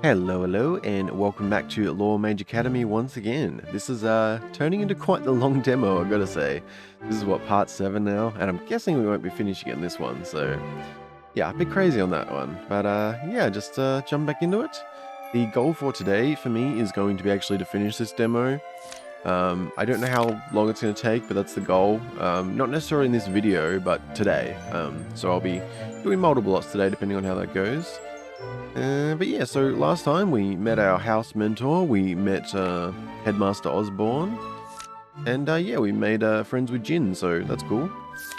Hello, and welcome back to Lawmage Academy once again. This is turning into quite the long demo, I've got to say. This is what, part 7 now, and I'm guessing we won't be finishing it in this one, so yeah, a bit crazy on that one. But yeah, just jump back into it. The goal for today for me is going to be actually to finish this demo. I don't know how long it's going to take, but that's the goal. Not necessarily in this video, but today. So I'll be doing multiple lots today, depending on how that goes. But yeah, so last time we met our house mentor, we met Headmaster Osborne, and yeah, we made friends with Jin, so that's cool.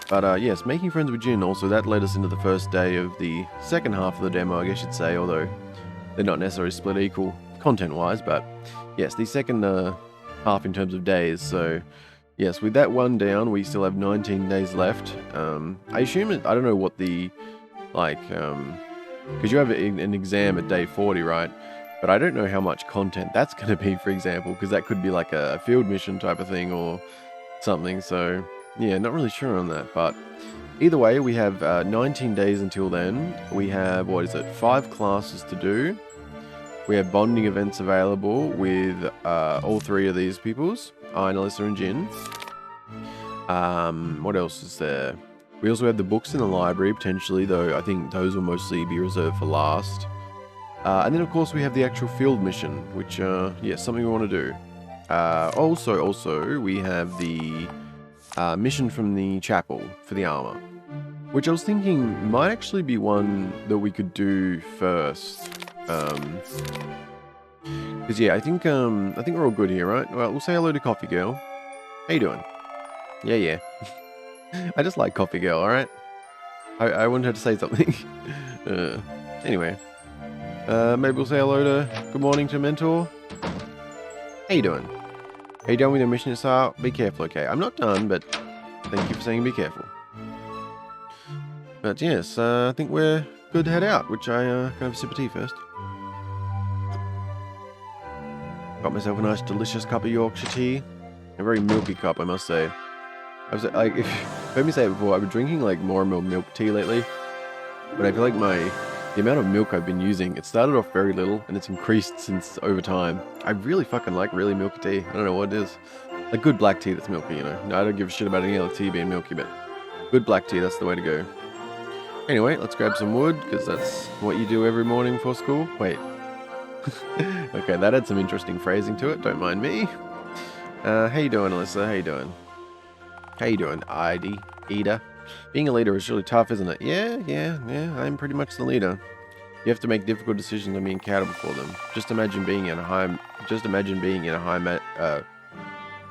But yes, making friends with Jin also, that led us into the first day of the second half of the demo, I guess you'd say, although they're not necessarily split equal content-wise, but yes, the second half in terms of days, so yes, with that one down, we still have 19 days left. I assume, I don't know what the, like, because you have an exam at day 40, right? But I don't know how much content that's going to be, for example, because that could be like a field mission type of thing or something. So, yeah, not really sure on that. But either way, we have 19 days until then. We have, 5 classes to do. We have bonding events available with all 3 of these peoples, I, Alyssa, and Jin. What else is there? We also have the books in the library, potentially, though I think those will mostly be reserved for last. And then, of course, we have the actual field mission, which, yeah, something we want to do. Also, we have the mission from the chapel for the armor, which I was thinking might actually be one that we could do first. Because, yeah, I think we're all good here, right? Well, we'll say hello to Coffee Girl. How you doing? Yeah. I just like Coffee Girl, alright? I wanted her to say something. Anyway. Maybe we'll say hello to... Good morning to Mentor. How you doing? Are you done with your mission, Sir? Be careful, okay? I'm not done, but thank you for saying be careful. But yes, I think we're good to head out, which I can have a sip of tea first. Got myself a nice delicious cup of Yorkshire tea. A very milky cup, I must say. I was like, if you've heard me say it before, I've been drinking like more and more milk tea lately, but I feel like the amount of milk I've been using, it started off very little and it's increased since over time. I really fucking like really milky tea. I don't know what it is. Like good black tea that's milky, you know. No, I don't give a shit about any other tea being milky, but good black tea, that's the way to go. Anyway, let's grab some wood, because that's what you do every morning before school. Wait. Okay, that had some interesting phrasing to it, don't mind me. How you doing, Alyssa? How you doing? How you doing, Ida? Being a leader is really tough, isn't it? Yeah, I'm pretty much the leader. You have to make difficult decisions and be accountable for them. Just imagine being in a high... I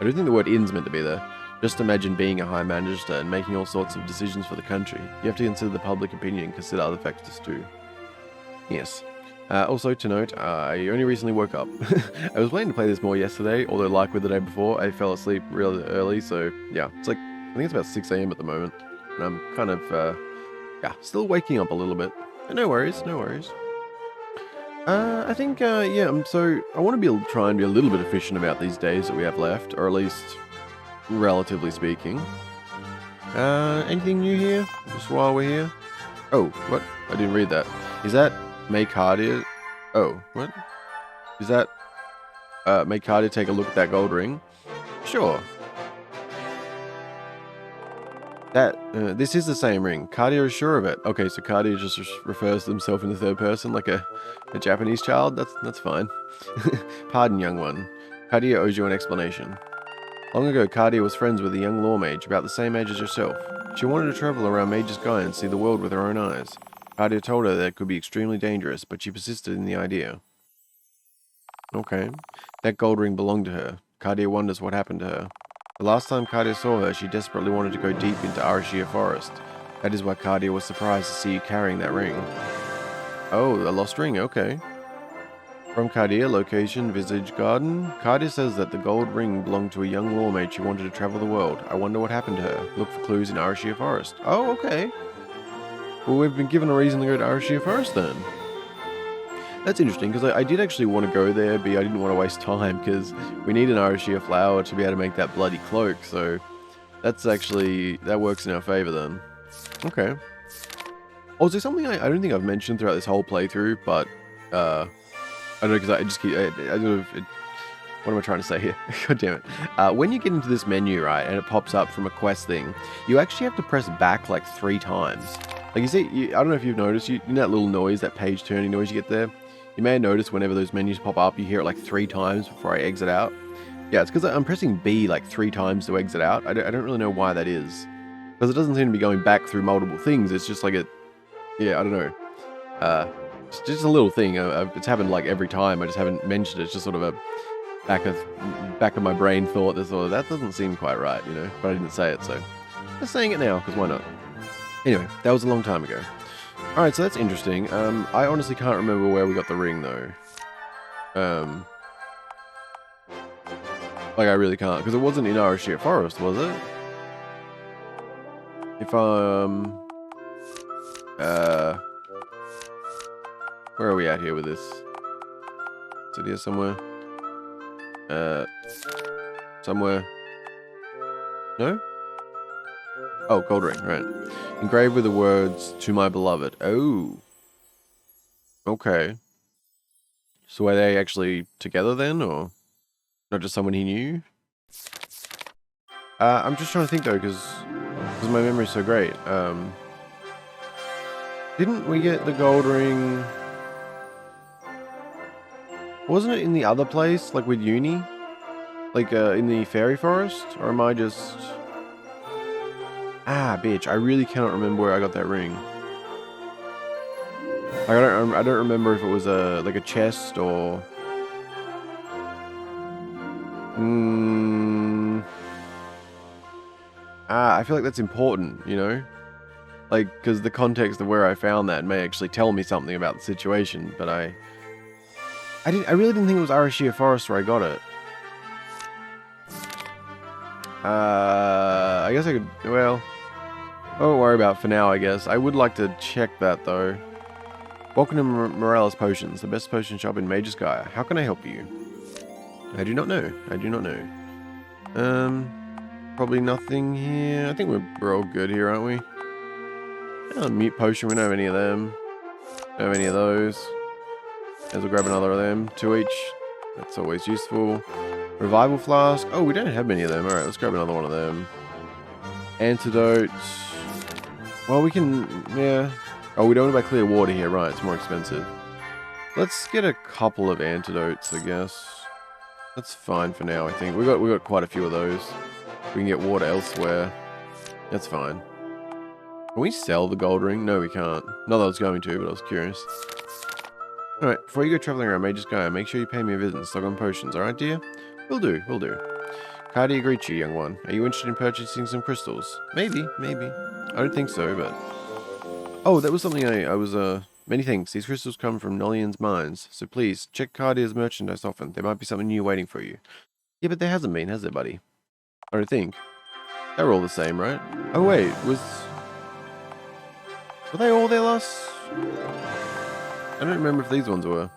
don't think the word "in's" meant to be there. Just imagine being a high manager and making all sorts of decisions for the country. You have to consider the public opinion and consider other factors too. Yes. Also to note, I only recently woke up. I was planning to play this more yesterday, although like with the day before, I fell asleep really early, so yeah, it's like, I think it's about 6 AM at the moment, and I'm kind of, yeah, still waking up a little bit. But no worries. I think, yeah, so I want to try and be a little bit efficient about these days that we have left, or at least, relatively speaking. Anything new here, just while we're here? Oh, what? I didn't read that. Is that... Make Hardia... Oh, what? Is that... make Hardia take a look at that gold ring? Sure. That... this is the same ring. Cardia is sure of it. Okay, so Cardia just refers to himself in the third person like a Japanese child? That's fine. Pardon, young one. Cardia owes you an explanation. Long ago, Cardia was friends with a young Lawmage, about the same age as yourself. She wanted to travel around Magusgaia and see the world with her own eyes. Cardia told her that it could be extremely dangerous, but she persisted in the idea. Okay. That gold ring belonged to her. Cardia wonders what happened to her. The last time Cardia saw her, she desperately wanted to go deep into Arashia Forest. That is why Cardia was surprised to see you carrying that ring. Oh, a lost ring, okay. From Cardia, location, Visage Garden. Cardia says that the gold ring belonged to a young lawmage who wanted to travel the world. I wonder what happened to her. Look for clues in Arashia Forest. Oh, okay. Well, we've been given a reason to go to Arashia Forest then. That's interesting, because I did actually want to go there, but I didn't want to waste time, because we need an Arashia flower to be able to make that bloody cloak, so that's actually, that works in our favor then. Okay. Oh, is there something I don't think I've mentioned throughout this whole playthrough, but I don't know, because I just keep... what am I trying to say here? God damn it. When you get into this menu, right, and it pops up from a quest thing, you actually have to press back like 3 times. Like, you see, I don't know if you've noticed, you know that little noise, that page turning noise you get there? You may have noticed whenever those menus pop up, you hear it like 3 times before I exit out. Yeah, it's because I'm pressing B like 3 times to exit out. I don't really know why that is. Because it doesn't seem to be going back through multiple things. It's just like a... Yeah, I don't know. It's just a little thing. It's happened like every time. I just haven't mentioned it. It's just sort of a back of my brain thought that doesn't seem quite right, you know. But I didn't say it, so just saying it now because why not? Anyway, that was a long time ago. All right, so that's interesting. I honestly can't remember where we got the ring though. Like I really can't because it wasn't in Arashia Forest, was it? If where are we at here with this? Is it here somewhere? Somewhere. No? Oh, gold ring, right. Engraved with the words, "To my beloved." Oh. Okay. So are they actually together then, or not just someone he knew? I'm just trying to think though, because my memory's so great. Didn't we get the gold ring? Wasn't it in the other place, like with Uni? Like, in the fairy forest? Or am I just... Ah, bitch, I really cannot remember where I got that ring. Like, I don't remember if it was like a chest or... I feel like that's important, you know? Like, because the context of where I found that may actually tell me something about the situation, but I really didn't think it was Arashia Forest where I got it. I guess I could, well, I won't worry about it for now, I guess. I would like to check that, though. Welcome to Morales Potions, the best potion shop in Magusgaia. How can I help you? I do not know. I do not know. Probably nothing here. I think we're all good here, aren't we? Oh, mute potion, we don't have any of them. Don't have any of those. As we'll grab another of them, 2 each. That's always useful. Revival flask. Oh, we don't have many of them. Alright, let's grab another one of them. Antidote. Well, we can... Yeah. Oh, we don't want to buy clear water here. Right, it's more expensive. Let's get a couple of antidotes, I guess. That's fine for now, I think. We got quite a few of those. We can get water elsewhere. That's fine. Can we sell the gold ring? No, we can't. Not that I was going to, but I was curious. Alright, before you go traveling around Magusgaia, make sure you pay me a visit and stock on potions, alright, dear? Will do, will do. Cardia greets you, young one. Are you interested in purchasing some crystals? Maybe, maybe. I don't think so, but... Oh, that was something I was, Many thanks. These crystals come from Nolian's mines, so please, check Cardia's merchandise often. There might be something new waiting for you. Yeah, but there hasn't been, has there, buddy? I don't think. They're all the same, right? Oh, wait, were they all there last... I don't remember if these ones were.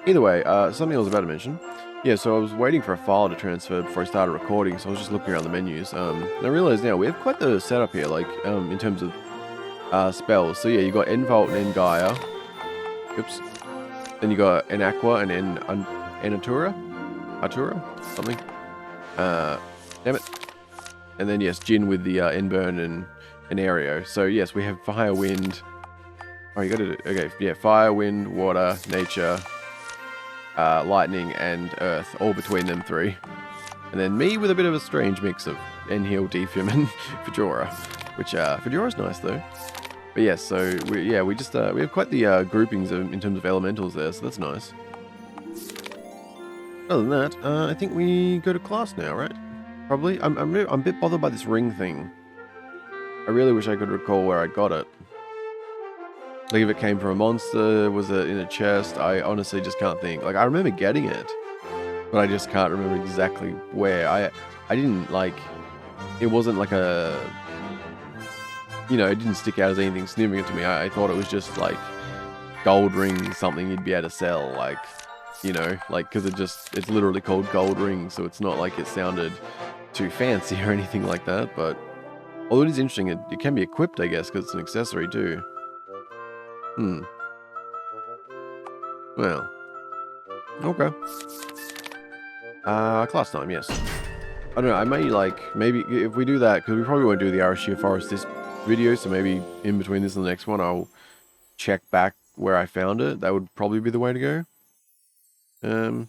Either way, something I was about to mention. Yeah, so I was waiting for a file to transfer before I started recording, so I was just looking around the menus. And I realized now we have quite the setup here, like, in terms of spells. So yeah, you got Envault and Gaia. Oops. Then you got Enaqua and Enatura? Artura? Something. Damn it. And then yes, Jin with the Enburn and Aereo. So yes, we have Fire, Wind. Oh, you got to do... Okay, yeah, Fire, Wind, Water, Nature, Lightning, and Earth, all between them 3. And then me with a bit of a strange mix of Enheal, Defium, and Fedora, which, Fedora's nice, though. But yes, so, we have quite the groupings in terms of elementals there, so that's nice. Other than that, I think we go to class now, right? Probably. I'm a bit bothered by this ring thing. I really wish I could recall where I got it. Like, if it came from a monster, was it in a chest? I honestly just can't think. Like, I remember getting it, but I just can't remember exactly where. I didn't, like... It wasn't like a... You know, it didn't stick out as anything significant to me. I thought it was just, like, gold ring, something you'd be able to sell. Like, you know, like, because it's literally called gold ring, so it's not like it sounded too fancy or anything like that, but... Although it is interesting, it can be equipped, I guess, because it's an accessory, too. Well, okay. Class time, yes. I don't know, I may, like, maybe if we do that, because we probably won't do the Arashia Forest this video, so maybe in between this and the next one, I'll check back where I found it. That would probably be the way to go.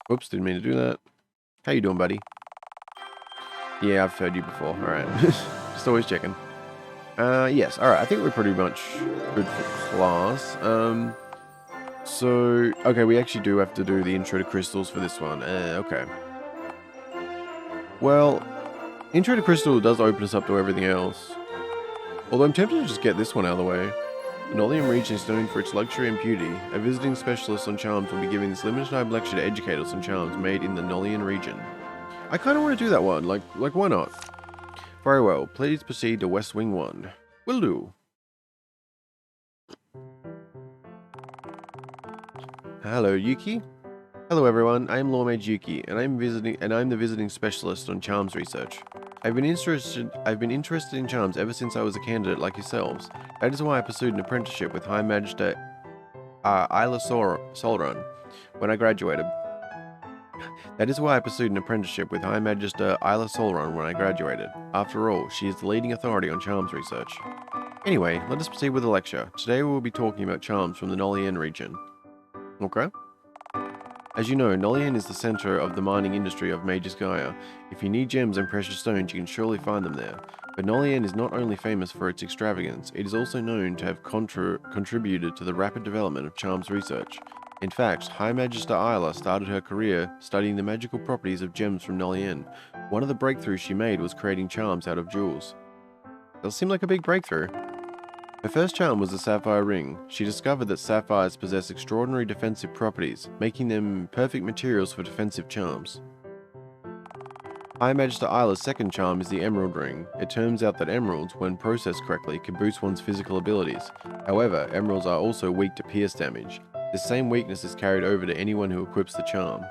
Whoops, didn't mean to do that. How you doing, buddy? Yeah, I've heard you before. Alright. Just always checking. Yes, alright, I think we're pretty much good for class. So, okay, we actually do have to do the intro to crystals for this one. Okay. Well, intro to crystal does open us up to everything else. Although I'm tempted to just get this one out of the way. The Nolian region is known for its luxury and beauty. A visiting specialist on charms will be giving this limited time lecture to educate us on charms made in the Nolian region. I kind of want to do that one, like why not? Very well, please proceed to West Wing 1. Will do. Hello, Yuki. Hello, everyone. I am Lawmage Yuki, and I'm the visiting specialist on charms research. I've been interested in charms ever since I was a candidate like yourselves. That is why I pursued an apprenticeship with High Magister Isla Solron when I graduated. After all, she is the leading authority on charms research. Anyway, let us proceed with the lecture. Today we will be talking about charms from the Nolian region. Okay. As you know, Nolian is the center of the mining industry of Magusgaia. If you need gems and precious stones, you can surely find them there. But Nolian is not only famous for its extravagance, it is also known to have contributed to the rapid development of charms research. In fact, High Magister Isla started her career studying the magical properties of gems from Nolian. One of the breakthroughs she made was creating charms out of jewels. Does seem like a big breakthrough. Her first charm was the sapphire ring. She discovered that sapphires possess extraordinary defensive properties, making them perfect materials for defensive charms. High Magister Isla's second charm is the emerald ring. It turns out that emeralds, when processed correctly, can boost one's physical abilities. However, emeralds are also weak to pierce damage. This same weakness is carried over to anyone who equips the charm.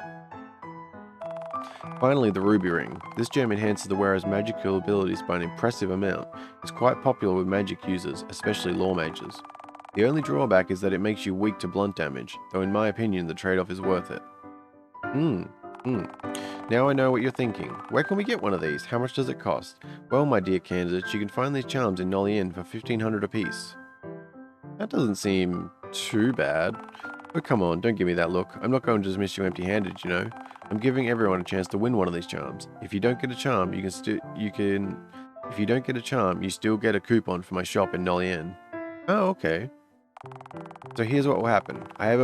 Finally, the ruby ring. This gem enhances the wearer's magical abilities by an impressive amount. It's quite popular with magic users, especially Lawmages. The only drawback is that it makes you weak to blunt damage, though in my opinion the trade-off is worth it. Now I know what you're thinking. Where can we get one of these? How much does it cost? Well, my dear candidates, you can find these charms in Nolian for 1500 apiece. That doesn't seem too bad. But come on, don't give me that look. I'm not going to dismiss you empty-handed, you know. I'm giving everyone a chance to win one of these charms. If you don't get a charm, you still get a coupon for my shop in Nolian. Oh, okay. So here's what will happen. I have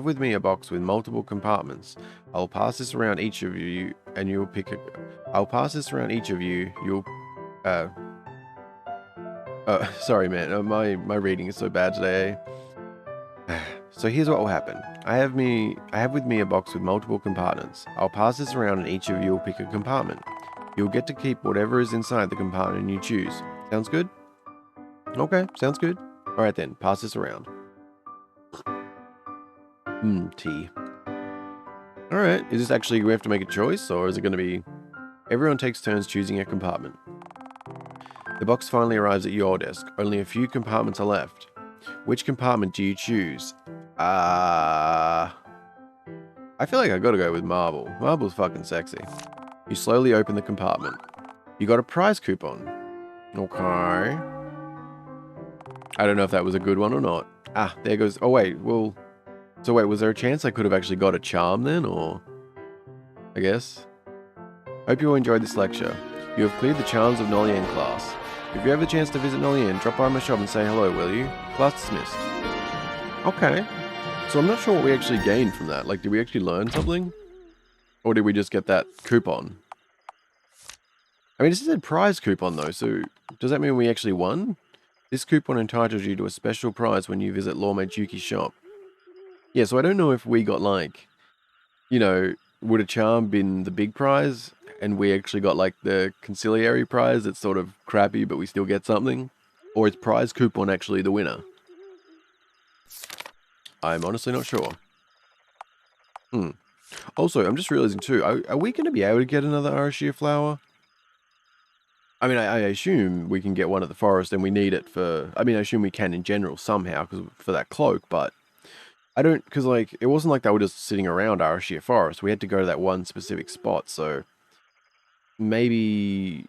with me a box with multiple compartments. I'll pass this around each of you, and you'll pick a. Sorry, man. My reading is so bad today. So here's what will happen. I have with me a box with multiple compartments. I'll pass this around, and each of you will pick a compartment. You'll get to keep whatever is inside the compartment you choose. Sounds good? Okay, sounds good. Alright then, pass this around. Tea. Alright, is this actually, we have to make a choice, or is it going to be... Everyone takes turns choosing a compartment. The box finally arrives at your desk. Only a few compartments are left. Which compartment do you choose? I feel like I gotta go with marble. Marble's fucking sexy. You slowly open the compartment. You got a prize coupon. Okay. I don't know if that was a good one or not. Ah, there goes... Oh, wait, well... So wait, was there a chance I could have actually got a charm then, or... I guess. Hope you all enjoyed this lecture. You have cleared the charms of Nolian class. If you have a chance to visit Nolian, drop by my shop and say hello, will you? Class dismissed. Okay. So I'm not sure what we actually gained from that. Like, did we actually learn something? Or did we just get that coupon? I mean, this said prize coupon though, so does that mean we actually won? This coupon entitles you to a special prize when you visit Lawmage Yuki's shop. Yeah, so I don't know if we got like, you know, would a charm been the big prize and we actually got like the conciliary prize that's sort of crappy but we still get something? Or is prize coupon actually the winner? I'm honestly not sure. Also, I'm just realizing too, are we going to be able to get another Arashia flower? I mean, I assume we can get one at the forest and we need it for... I mean, I assume we can in general somehow for that cloak, but... I don't... Because, like, it wasn't like they were just sitting around Arashir Forest. We had to go to that one specific spot, so... Maybe...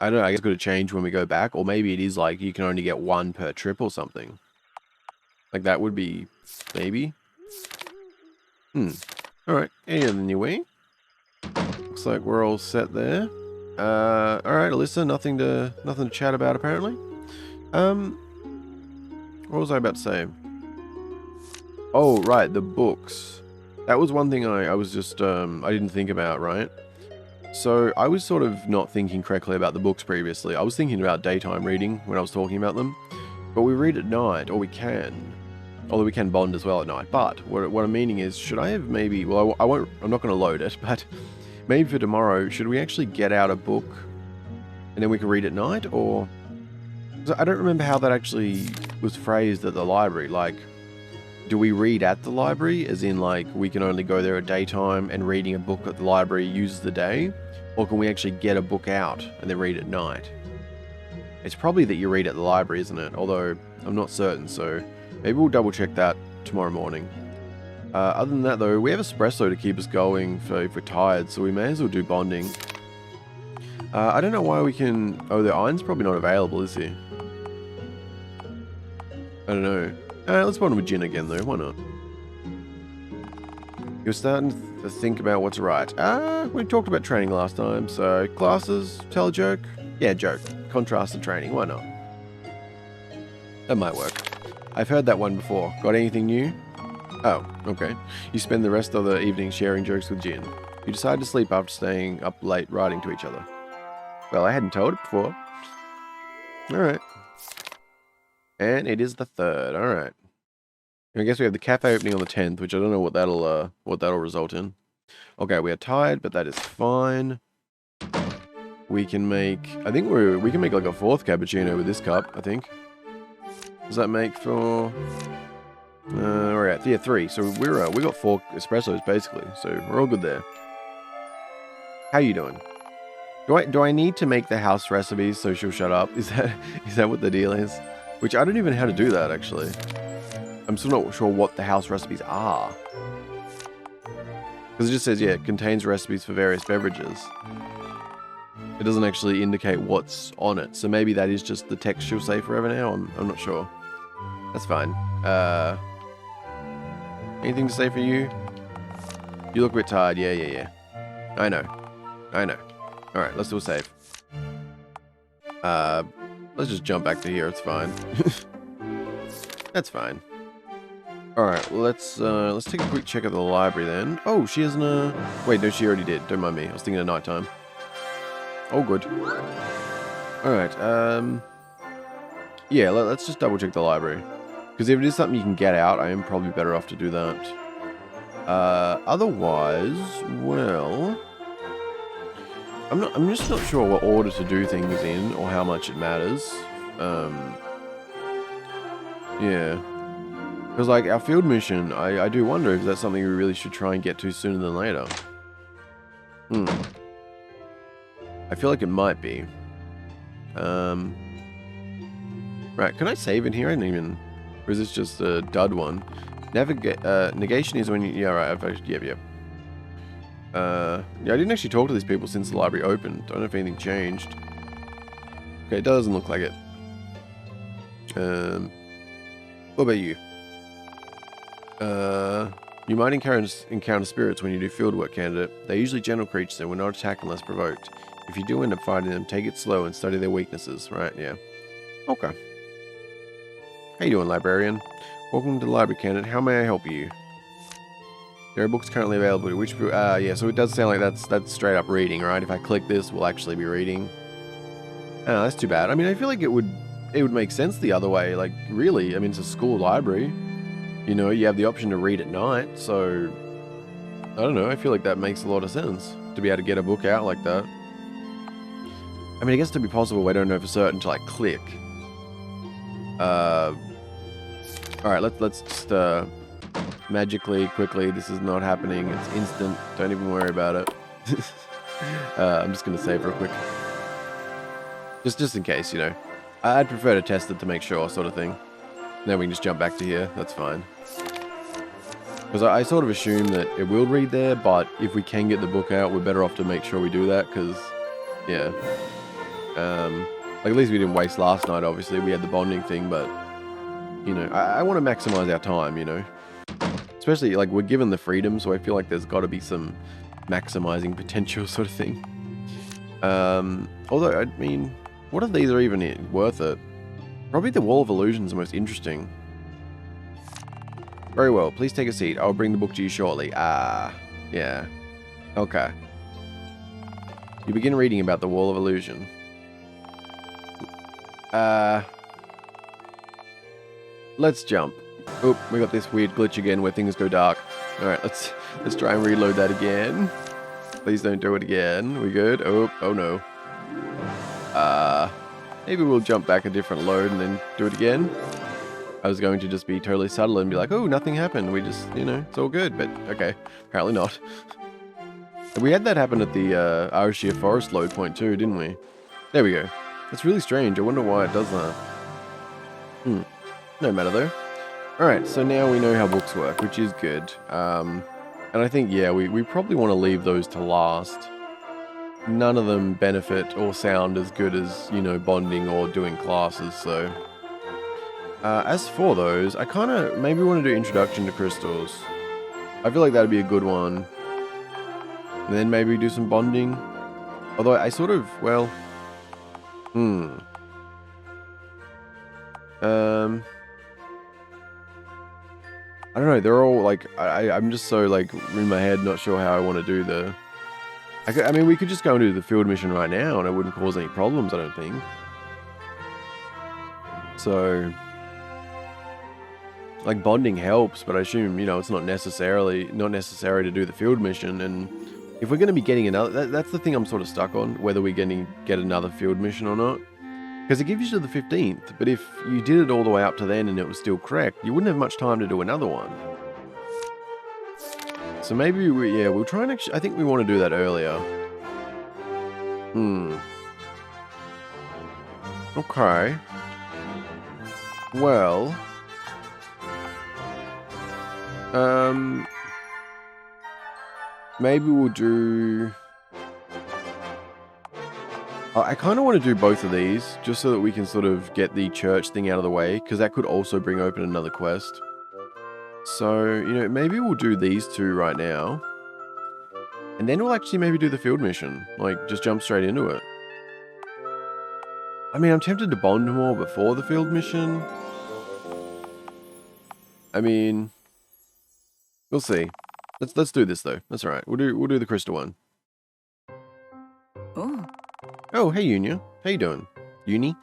I don't know, I guess it's going to change when we go back, or maybe it is like you can only get one per trip or something. Like, that would be... Maybe? Alright, any other new way? Looks like we're all set there. Alright, Alyssa, nothing to chat about apparently. What was I about to say? Oh, right, the books. That was one thing I was just, I didn't think about, right? So, I was sort of not thinking correctly about the books previously. I was thinking about daytime reading when I was talking about them. But we read at night, or we can. Although we can bond as well at night. But, what I'm meaning is, should I have maybe... Well, I'm not going to load it, but... Maybe for tomorrow, should we actually get out a book and then we can read at night? Or... I don't remember how that actually was phrased at the library. Like, do we read at the library? As in, like, we can only go there at daytime and reading a book at the library uses the day? Or can we actually get a book out and then read at night? It's probably that you read at the library, isn't it? Although, I'm not certain, so maybe we'll double check that tomorrow morning. Other than that, though, we have espresso to keep us going if we're tired, so we may as well do bonding. I don't know why we can... Oh, the iron's probably not available, is he? I don't know. Let's bond with Jin again, though. Why not? You're starting to think about what's right. We talked about training last time, so classes, tell a joke. Yeah, joke. Contrast to training. Why not? That might work. I've heard that one before. Got anything new? Oh, okay. You spend the rest of the evening sharing jokes with Jin. You decide to sleep after staying up late writing to each other. Well, I hadn't told it before. Alright. And it is the 3rd, alright. I guess we have the cafe opening on the 10th, which I don't know what that'll result in. Okay, we are tired, but that is fine. We can make... I think we can make like a 4th cappuccino with this cup, I think. Does that make for... we're at 3. So we got 4 espressos basically. So we're all good there. How you doing? Do I need to make the house recipes so she'll shut up? Is that what the deal is? Which I don't even know how to do that actually. I'm still not sure what the house recipes are. Because it just says, yeah, it contains recipes for various beverages. It doesn't actually indicate what's on it. So maybe that is just the text she'll say forever now. I'm not sure. That's fine. Anything to say for you? You look a bit tired. Yeah. I know. Alright, let's do a save. Let's just jump back to here. It's fine. That's fine. Alright, let's take a quick check at the library then. Oh, she hasn't wait, no, she already did. Don't mind me. I was thinking of nighttime. Oh, good. Alright, yeah, let's just double check the library. Because if it is something you can get out, I am probably better off to do that. Otherwise, well... I'm just not sure what order to do things in, or how much it matters. Yeah. Because, like, our field mission, I do wonder if that's something we really should try and get to sooner than later. I feel like it might be. Right, can I save in here? I didn't even... Or is this just a dud one? Negation is when you... Yeah, right, yeah. Yeah, I didn't actually talk to these people since the library opened. Don't know if anything changed. Okay, it doesn't look like it. What about you? You might encounter spirits when you do fieldwork, candidate. They're usually gentle creatures and will not attack unless provoked. If you do end up fighting them, take it slow and study their weaknesses. Right, yeah. Okay. How you doing, librarian? Welcome to the library, candidate. How may I help you? There are books currently available. Which yeah, so it does sound like that's straight up reading, right? If I click this, we'll actually be reading. Oh, that's too bad. I mean, I feel like it would make sense the other way. Like, really, I mean, it's a school library. You know, you have the option to read at night, so... I don't know, I feel like that makes a lot of sense. To be able to get a book out like that. I mean, I guess to be possible, I don't know for certain until I click. Alright, let's just, magically, quickly, this is not happening, it's instant, don't even worry about it. I'm just gonna save real quick. Just in case, you know. I'd prefer to test it to make sure, sort of thing. Then we can just jump back to here. That's fine. Because I sort of assume that it will read there, but if we can get the book out, we're better off to make sure we do that, because, yeah. Like, at least we didn't waste last night, obviously. We had the bonding thing, but, you know, I want to maximize our time, you know. Especially, like, we're given the freedom, so I feel like there's got to be some maximizing potential sort of thing. Although, I mean, what if these are even worth it? Probably the Wall of Illusion is the most interesting. Very well, please take a seat. I'll bring the book to you shortly. Yeah. Okay. You begin reading about the Wall of Illusion. Let's jump. Oh, we got this weird glitch again where things go dark. Alright, let's try and reload that again. Please don't do it again. We good? Oh no. Maybe we'll jump back a different load and then do it again. I was going to just be totally subtle and be like, oh, nothing happened. We just, you know, it's all good. But, okay, apparently not. We had that happen at the Arashia Forest load point too, didn't we? There we go. That's really strange. I wonder why it does that. No matter though. Alright, so now we know how books work, which is good. And I think, yeah, we probably want to leave those to last. None of them benefit or sound as good as, you know, bonding or doing classes, so... as for those, I kind of maybe want to do Introduction to Crystals. I feel like that'd be a good one. And then maybe do some bonding. Although I sort of, well... I don't know, they're all, like, I'm just so, like, in my head, not sure how I want to do the... I mean, we could just go and do the field mission right now, and it wouldn't cause any problems, I don't think. So... like, bonding helps, but I assume, you know, it's not necessary to do the field mission, and if we're going to be getting another... That's the thing I'm sort of stuck on, whether we're going to get another field mission or not. Because it gives you to the 15th, but if you did it all the way up to then and it was still correct, you wouldn't have much time to do another one. So maybe, we'll try and actually... I think we want to do that earlier. Okay. Well... maybe we'll do... I kind of want to do both of these, just so that we can sort of get the church thing out of the way, because that could also bring open another quest. So, you know, maybe we'll do these two right now. And then we'll actually maybe do the field mission. Like, just jump straight into it. I mean, I'm tempted to bond more before the field mission. I mean... we'll see. Let's do this though. That's alright. We'll do the crystal one. Oh, hey Unia. How you doing? Uni?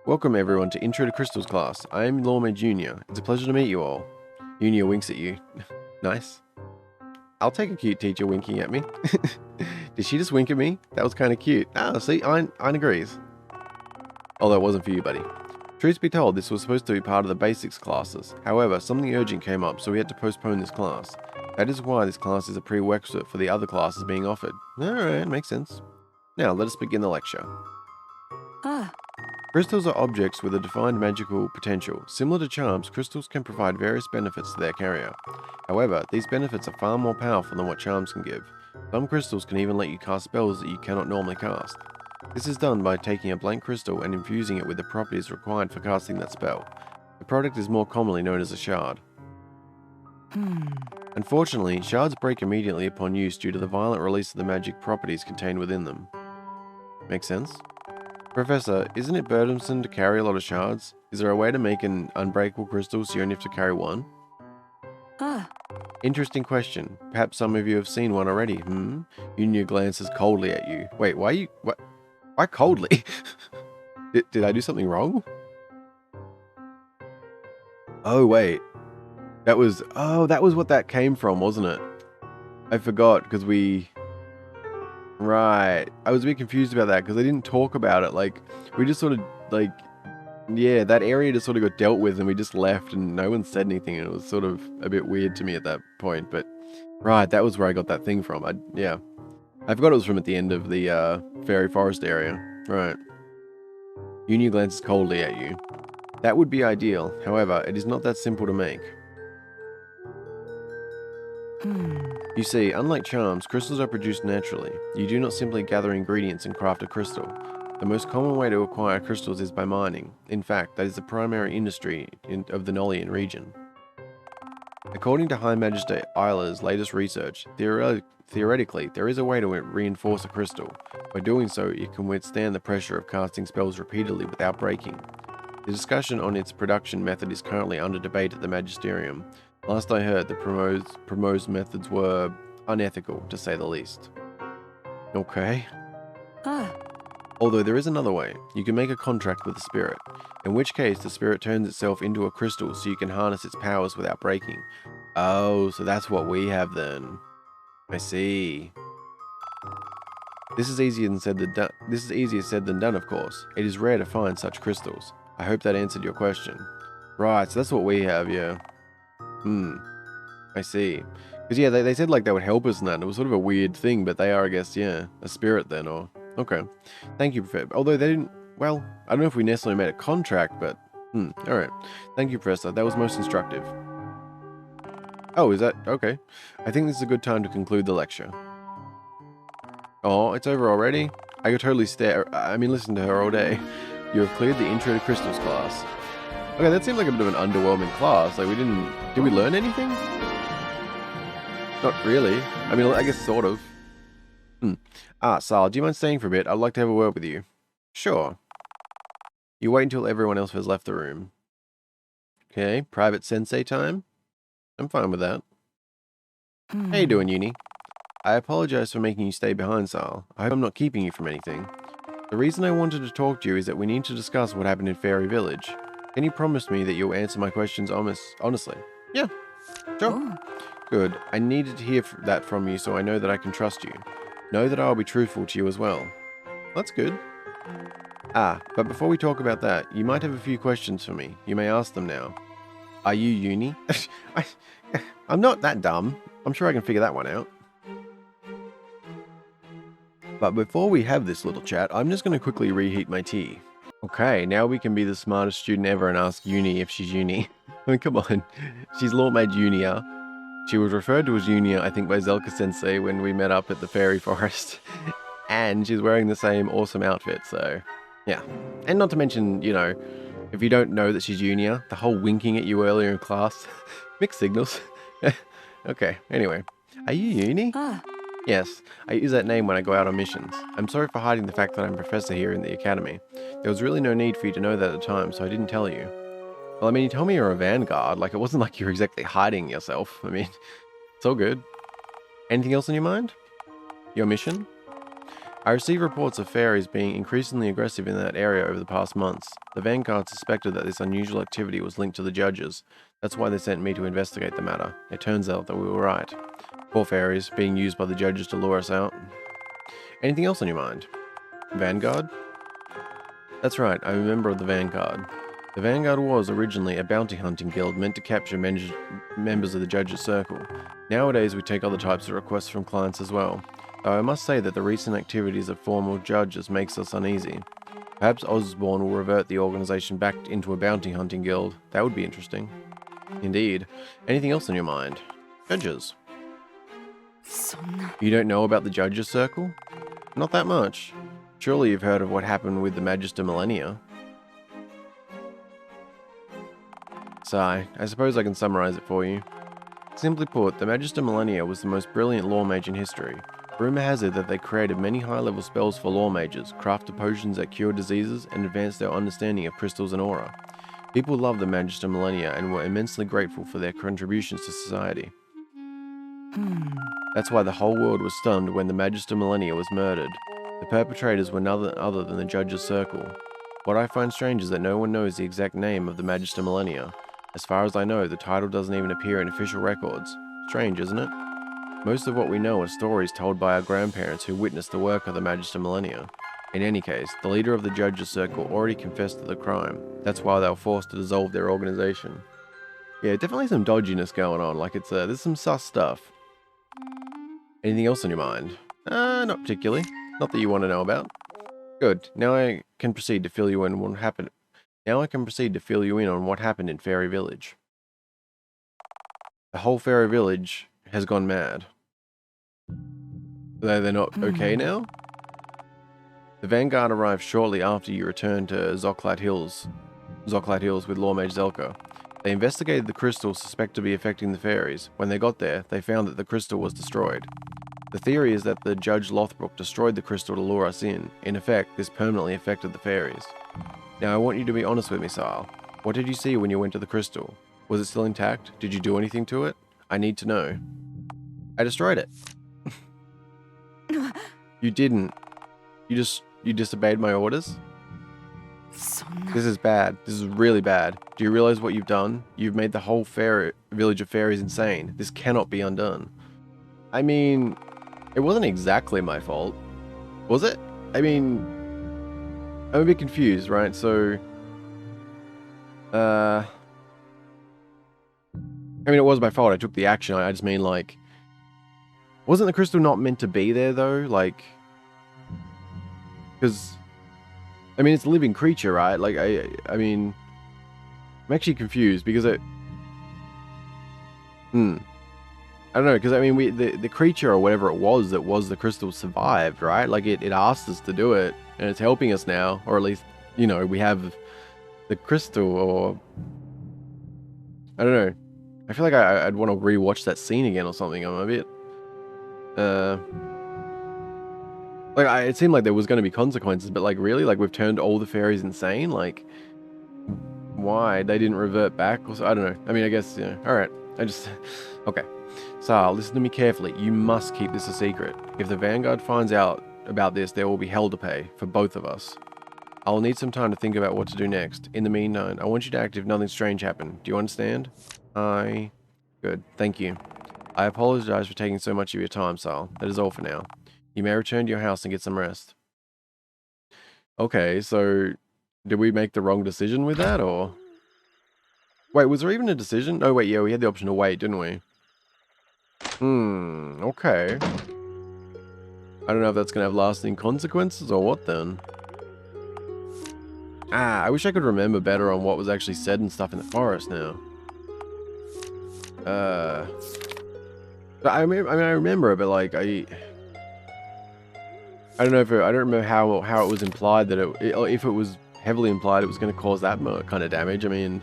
Welcome everyone to Intro to Crystals class. I am Lawmage Junior. It's a pleasure to meet you all. Unia winks at you. Nice. I'll take a cute teacher winking at me. Did she just wink at me? That was kind of cute. Ah, see, Ein agrees. Although it wasn't for you, buddy. Truth be told, this was supposed to be part of the basics classes. However, something urgent came up, so we had to postpone this class. That is why this class is a prerequisite for the other classes being offered. Alright, makes sense. Now, let us begin the lecture. Crystals are objects with a defined magical potential. Similar to charms, crystals can provide various benefits to their carrier. However, these benefits are far more powerful than what charms can give. Some crystals can even let you cast spells that you cannot normally cast. This is done by taking a blank crystal and infusing it with the properties required for casting that spell. The product is more commonly known as a shard. Unfortunately, shards break immediately upon use due to the violent release of the magic properties contained within them. Makes sense? Professor, isn't it burdensome to carry a lot of shards? Is there a way to make an unbreakable crystal so you only have to carry one? Interesting question. Perhaps some of you have seen one already, Unia glances coldly at you. Wait, why coldly? Did I do something wrong? Oh, wait. That was what that came from, wasn't it? I forgot, because we... Right. I was a bit confused about that, because they didn't talk about it. Like, we just sort of, like... Yeah, that area just sort of got dealt with, and we just left, and no one said anything, and it was sort of a bit weird to me at that point, but... Right, that was where I got that thing from. Yeah. I forgot it was from at the end of the Fairy Forest area. Right. Uni glances coldly at you. That would be ideal. However, it is not that simple to make. You see, unlike charms, crystals are produced naturally. You do not simply gather ingredients and craft a crystal. The most common way to acquire crystals is by mining. In fact, that is the primary industry of the Nolian region. According to High Majesty Isla's latest research, theoretically, there is a way to reinforce a crystal. By doing so, it can withstand the pressure of casting spells repeatedly without breaking. The discussion on its production method is currently under debate at the Magisterium. Last I heard, the proposed methods were unethical, to say the least. Okay. Although there is another way. You can make a contract with the spirit, in which case the spirit turns itself into a crystal so you can harness its powers without breaking. Oh, so that's what we have then. I see. This is easier said than done, of course. It is rare to find such crystals. I hope that answered your question. Right, so that's what we have, yeah. I see. Because, yeah, they said, like, they would help us and that. And it was sort of a weird thing, but they are, I guess, yeah, a spirit then, or... Okay. Thank you, Professor. Although they didn't... Well, I don't know if we necessarily made a contract, but... Alright. Thank you, Professor. That was most instructive. Oh, is that... Okay. I think this is a good time to conclude the lecture. Oh, it's over already? I could totally listen to her all day. You have cleared the Intro to Crystals class. Okay, that seems like a bit of an underwhelming class. Like, did we learn anything? Not really. I mean, I guess sort of. Sal, do you mind staying for a bit? I'd like to have a word with you. Sure. You wait until everyone else has left the room. Okay, private sensei time? I'm fine with that. How you doing, Uni? I apologize for making you stay behind, Sal. I hope I'm not keeping you from anything. The reason I wanted to talk to you is that we need to discuss what happened in Fairy Village. Can you promise me that you'll answer my questions honestly? Yeah, sure. Oh. Good. I needed to hear that from you so I know that I can trust you. Know that I'll be truthful to you as well. That's good. But before we talk about that, you might have a few questions for me. You may ask them now. Are you Uni? I'm not that dumb. I'm sure I can figure that one out. But before we have this little chat, I'm just going to quickly reheat my tea. Okay, now we can be the smartest student ever and ask Uni if she's Uni. I mean, come on. She's Lawmage Unia. She was referred to as Unia, I think, by Zelka-sensei when we met up at the fairy forest. And she's wearing the same awesome outfit, so... Yeah. And not to mention, you know, if you don't know that she's Unia, the whole winking at you earlier in class. Mixed signals. Okay, anyway. Are you Uni? Yes, I use that name when I go out on missions. I'm sorry for hiding the fact that I'm a professor here in the academy. There was really no need for you to know that at the time, so I didn't tell you. Well, I mean, you told me you're a vanguard. Like, it wasn't like you were exactly hiding yourself. I mean, it's all good. Anything else on your mind? Your mission? I received reports of fairies being increasingly aggressive in that area over the past months. The vanguard suspected that this unusual activity was linked to the judges. That's why they sent me to investigate the matter. It turns out that we were right. Poor fairies, being used by the judges to lure us out. Anything else on your mind? Vanguard? That's right, I'm a member of the Vanguard. The Vanguard was originally a bounty hunting guild meant to capture members of the judges' circle. Nowadays we take other types of requests from clients as well. Though I must say that the recent activities of former judges makes us uneasy. Perhaps Osborne will revert the organization back into a bounty hunting guild. That would be interesting. Indeed. Anything else on your mind? Judges. You don't know about the Judges Circle? Not that much. Surely you've heard of what happened with the Magister Millennia. Sigh, I suppose I can summarize it for you. Simply put, the Magister Millennia was the most brilliant Lawmage in history. Rumor has it that they created many high-level spells for Lawmages, crafted potions that cure diseases, and advanced their understanding of crystals and aura. People loved the Magister Millennia and were immensely grateful for their contributions to society. That's why the whole world was stunned when the Magister Millennia was murdered. The perpetrators were none other than the Judges' Circle. What I find strange is that no one knows the exact name of the Magister Millennia. As far as I know, the title doesn't even appear in official records. Strange, isn't it? Most of what we know are stories told by our grandparents who witnessed the work of the Magister Millennia. In any case, the leader of the Judges' Circle already confessed to the crime. That's why they were forced to dissolve their organization. Yeah, definitely some dodginess going on. Like, there's some sus stuff. Anything else on your mind? Not particularly. Not that you want to know about. Good. Now I can proceed to fill you in on what happened. Now I can proceed to fill you in on what happened in Fairy Village. The whole Fairy Village has gone mad. They're not okay now? The Vanguard arrived shortly after you returned to Zoklat Hills with Lawmage Zelka. They investigated the crystal suspected to be affecting the fairies. When they got there, they found that the crystal was destroyed. The theory is that the Judge Lothbrok destroyed the crystal to lure us in. In effect, this permanently affected the fairies. Now I want you to be honest with me, Sal. What did you see when you went to the crystal? Was it still intact? Did you do anything to it? I need to know. I destroyed it. You didn't. You disobeyed my orders? This is bad. This is really bad. Do you realize what you've done? You've made the whole village of fairies insane. This cannot be undone. I mean, it wasn't exactly my fault. Was it? I mean, I'm a bit confused, right? So, I mean, it was my fault. I took the action. I just mean, like, wasn't the crystal not meant to be there, though? Like, because, I mean, it's a living creature, right? Like, I mean, I'm actually confused because I don't know, because, I mean, the creature or whatever it was that was the crystal survived, right? Like, it asked us to do it, and it's helping us now, or at least, you know, we have the crystal, or, I don't know. I feel like I'd want to rewatch that scene again or something. I'm a bit, like, it seemed like there was going to be consequences, but, like, really? Like, we've turned all the fairies insane? Like, why? They didn't revert back? Or so, I don't know. I mean, I guess, you know, alright. Okay. Sal, listen to me carefully. You must keep this a secret. If the Vanguard finds out about this, there will be hell to pay, for both of us. I'll need some time to think about what to do next. In the meantime, I want you to act if nothing strange happened. Do you understand? Good. Thank you. I apologize for taking so much of your time, Sal. That is all for now. You may return to your house and get some rest. Okay, so did we make the wrong decision with that, or? Wait, was there even a decision? Oh, wait, yeah, we had the option to wait, didn't we? Okay. I don't know if that's going to have lasting consequences or what then. I wish I could remember better on what was actually said and stuff in the forest now. I remember it, but like, I don't know if I don't remember how it was implied that if it was heavily implied it was going to cause that kind of damage. I mean,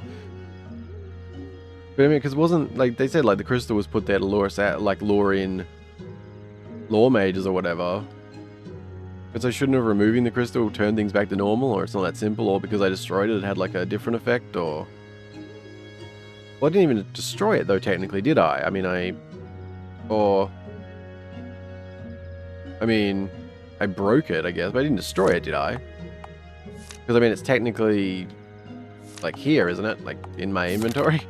but I mean, because it wasn't like they said, like the crystal was put there to lure us out, like lure in Lawmages or whatever. But so shouldn't have removing the crystal turn things back to normal, or it's not that simple, or because I destroyed it, it had like a different effect, or. Well, I didn't even destroy it though, technically, did I? I mean, I broke it, I guess, but I didn't destroy it, did I? Because, I mean, it's technically, like, here, isn't it? Like, in my inventory?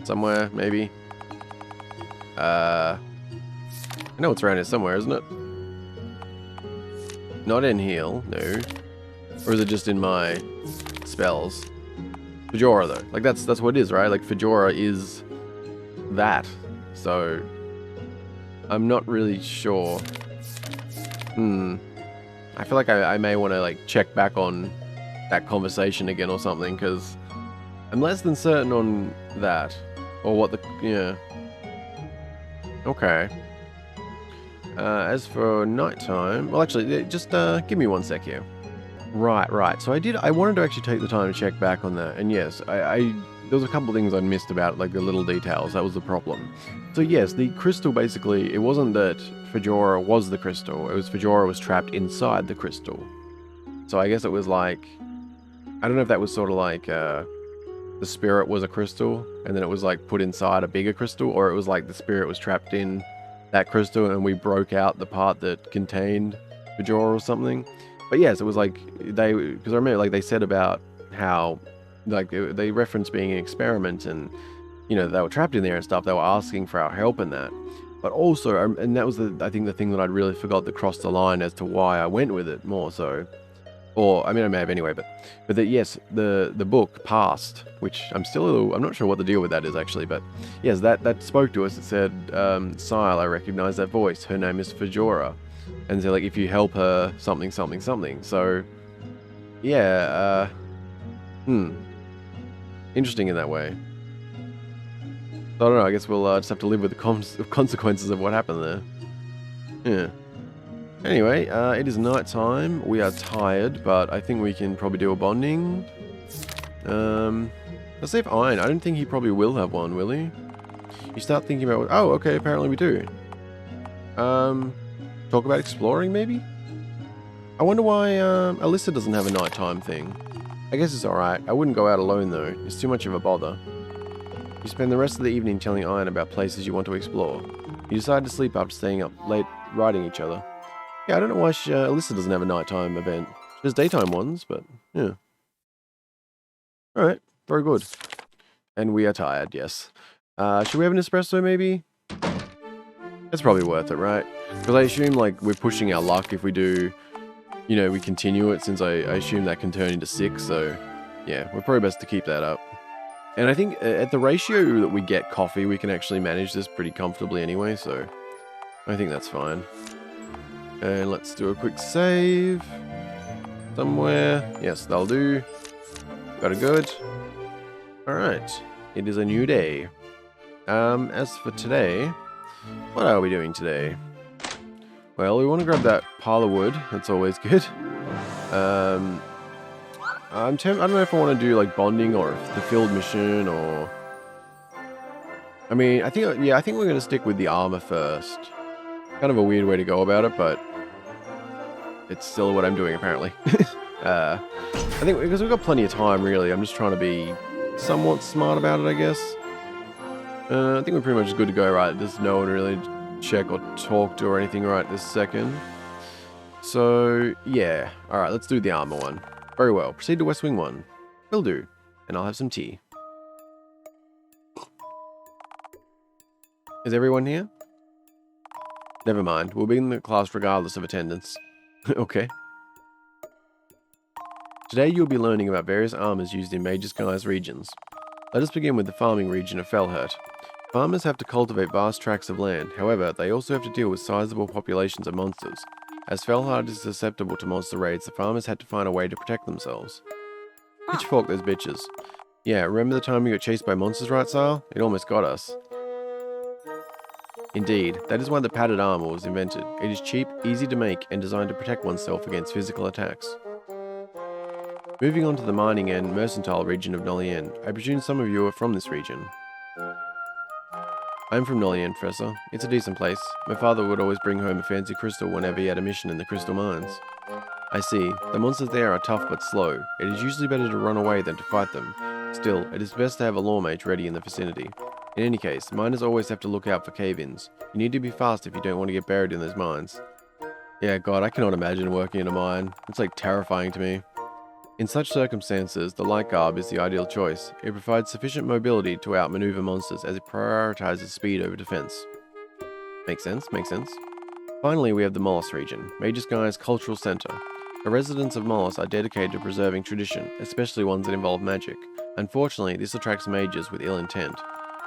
Somewhere, maybe? I know it's around here somewhere, isn't it? Not in heal, no. Or is it just in my spells? Fedora, though. Like, that's what it is, right? Like, Fedora is that. So, I'm not really sure. I feel like I may want to, like, check back on that conversation again or something, because I'm less than certain on that. Or what the... yeah. Okay. As for nighttime... Well, actually, just give me one sec here. Right. So I wanted to actually take the time to check back on that. And yes, there was a couple of things I missed about, like the little details. That was the problem. So yes, the crystal basically, it wasn't that Fedora was the crystal. It was Fedora was trapped inside the crystal. So I guess it was like... I don't know if that was sort of like... the spirit was a crystal, and then it was like put inside a bigger crystal, or it was like the spirit was trapped in that crystal and we broke out the part that contained Fedora or something. But yes, it was like because I remember like they said about how like they referenced being an experiment, and you know they were trapped in there and stuff. They were asking for our help in that, but also and that was I think the thing that I'd really forgot that crossed the line as to why I went with it more so. Or, I mean, I may have anyway, but yes, the book passed, which I'm not sure what the deal with that is actually, but yes, that spoke to us. It said, Sile, I recognize that voice. Her name is Fajora. And so, like, if you help her, something, something, something. So, yeah, interesting in that way. So, I don't know, I guess we'll just have to live with the consequences of what happened there. Yeah. Anyway, it is night time. We are tired, but I think we can probably do a bonding. Let's see if Iron. I don't think he probably will have one, will he? You start thinking about... Oh, okay, apparently we do. Talk about exploring, maybe? I wonder why Alyssa doesn't have a nighttime thing. I guess it's alright. I wouldn't go out alone, though. It's too much of a bother. You spend the rest of the evening telling Iron about places you want to explore. You decide to sleep after staying up late writing each other. Yeah, I don't know why Alyssa doesn't have a nighttime event. She has daytime ones, but yeah. Alright, very good. And we are tired, yes. Should we have an espresso, maybe? It's probably worth it, right? Because I assume, like, we're pushing our luck if we do, you know, we continue it, since I assume that can turn into 6, so yeah, we're probably best to keep that up. And I think at the ratio that we get coffee, we can actually manage this pretty comfortably anyway, so I think that's fine. And let's do a quick save. Somewhere. Yes, that'll do. Got it good. Alright. It is a new day. As for today, what are we doing today? Well, we want to grab that pile of wood. That's always good. I don't know if I want to do like bonding or the field mission or... I mean, I think we're going to stick with the armor first. Kind of a weird way to go about it, but it's still what I'm doing apparently. I think because we've got plenty of time, really. I'm just trying to be somewhat smart about it, I guess. I think we're pretty much good to go, right? There's no one really to check or talk to or anything right this second. So, yeah. Alright, let's do the armor one. Very well. Proceed to West Wing 1. Will do. And I'll have some tea. Is everyone here? Never mind. We'll be in the class regardless of attendance. Okay. Today you'll be learning about various armors used in Magusgaia's regions. Let us begin with the farming region of Felhurt. Farmers have to cultivate vast tracts of land, however, they also have to deal with sizable populations of monsters. As Felhurt is susceptible to monster raids, the farmers had to find a way to protect themselves. Pitchfork those bitches. Yeah, remember the time we got chased by monsters, right, Sile? It almost got us. Indeed, that is why the padded armor was invented. It is cheap, easy to make, and designed to protect oneself against physical attacks. Moving on to the mining and mercantile region of Nolien, I presume some of you are from this region. I'm from Nolien, Professor. It's a decent place. My father would always bring home a fancy crystal whenever he had a mission in the crystal mines. I see. The monsters there are tough but slow. It is usually better to run away than to fight them. Still, it is best to have a Lawmage ready in the vicinity. In any case, miners always have to look out for cave-ins. You need to be fast if you don't want to get buried in those mines. Yeah, God, I cannot imagine working in a mine. It's like terrifying to me. In such circumstances, the light garb is the ideal choice. It provides sufficient mobility to outmaneuver monsters as it prioritizes speed over defense. Makes sense, makes sense. Finally, we have the Mollis region, Magusgaia's cultural center. The residents of Mollis are dedicated to preserving tradition, especially ones that involve magic. Unfortunately, this attracts mages with ill intent.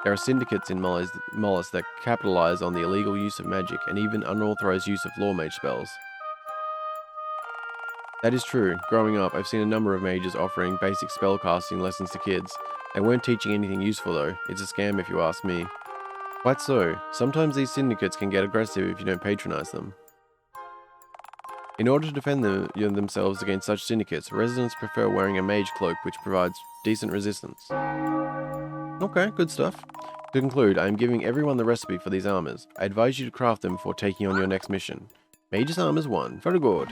There are syndicates in Mollis that capitalize on the illegal use of magic and even unauthorized use of Lawmage spells. That is true. Growing up, I've seen a number of mages offering basic spellcasting lessons to kids. They weren't teaching anything useful though. It's a scam if you ask me. Quite so. Sometimes these syndicates can get aggressive if you don't patronize them. In order to defend themselves against such syndicates, residents prefer wearing a mage cloak which provides decent resistance. Okay, good stuff. To conclude, I am giving everyone the recipe for these armors. I advise you to craft them before taking on your next mission. Mage's Armors 1. Very good.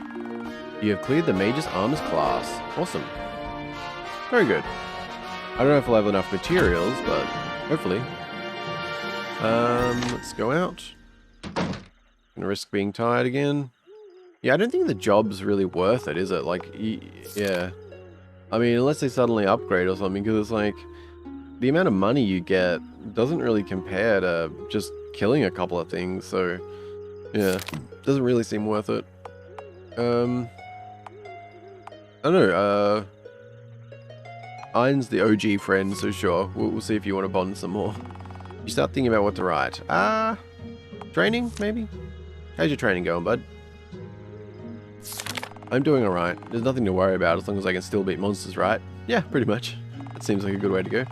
You have cleared the Mage's Armors class. Awesome. Very good. I don't know if I'll have enough materials, but hopefully. Let's go out. Gonna risk being tired again. Yeah, I don't think the job's really worth it, is it? Like, yeah. I mean, unless they suddenly upgrade or something, because it's like, the amount of money you get doesn't really compare to just killing a couple of things, so, yeah, doesn't really seem worth it. I don't know, Iron's the OG friend, so sure. We'll see if you want to bond some more. You start thinking about what to write. Training, maybe? How's your training going, bud? I'm doing alright. There's nothing to worry about as long as I can still beat monsters, right? Yeah, pretty much. That seems like a good way to go.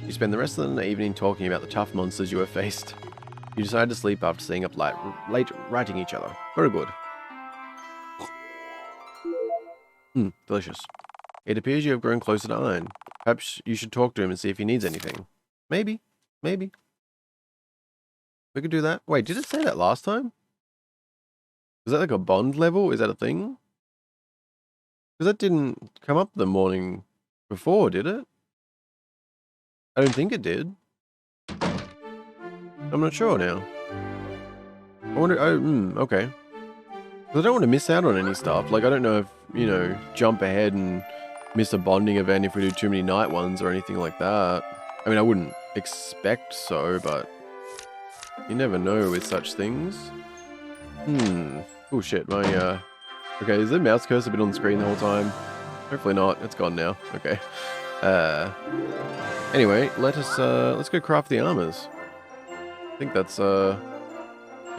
You spend the rest of the evening talking about the tough monsters you have faced. You decide to sleep after staying up late writing each other. Very good. Delicious. It appears you have grown closer to Iron. Perhaps you should talk to him and see if he needs anything. Maybe. Maybe. We could do that. Wait, did it say that last time? Is that like a bond level? Is that a thing? Because that didn't come up the morning before, did it? I don't think it did. I'm not sure now. I wonder, okay. Because I don't want to miss out on any stuff. Like, I don't know if, you know, jump ahead and miss a bonding event if we do too many night ones or anything like that. I mean, I wouldn't expect so, but you never know with such things. Oh shit, my, okay, is the mouse cursor been on the screen the whole time? Hopefully not, it's gone now. Okay. Anyway, let's go craft the armors. I think that's, a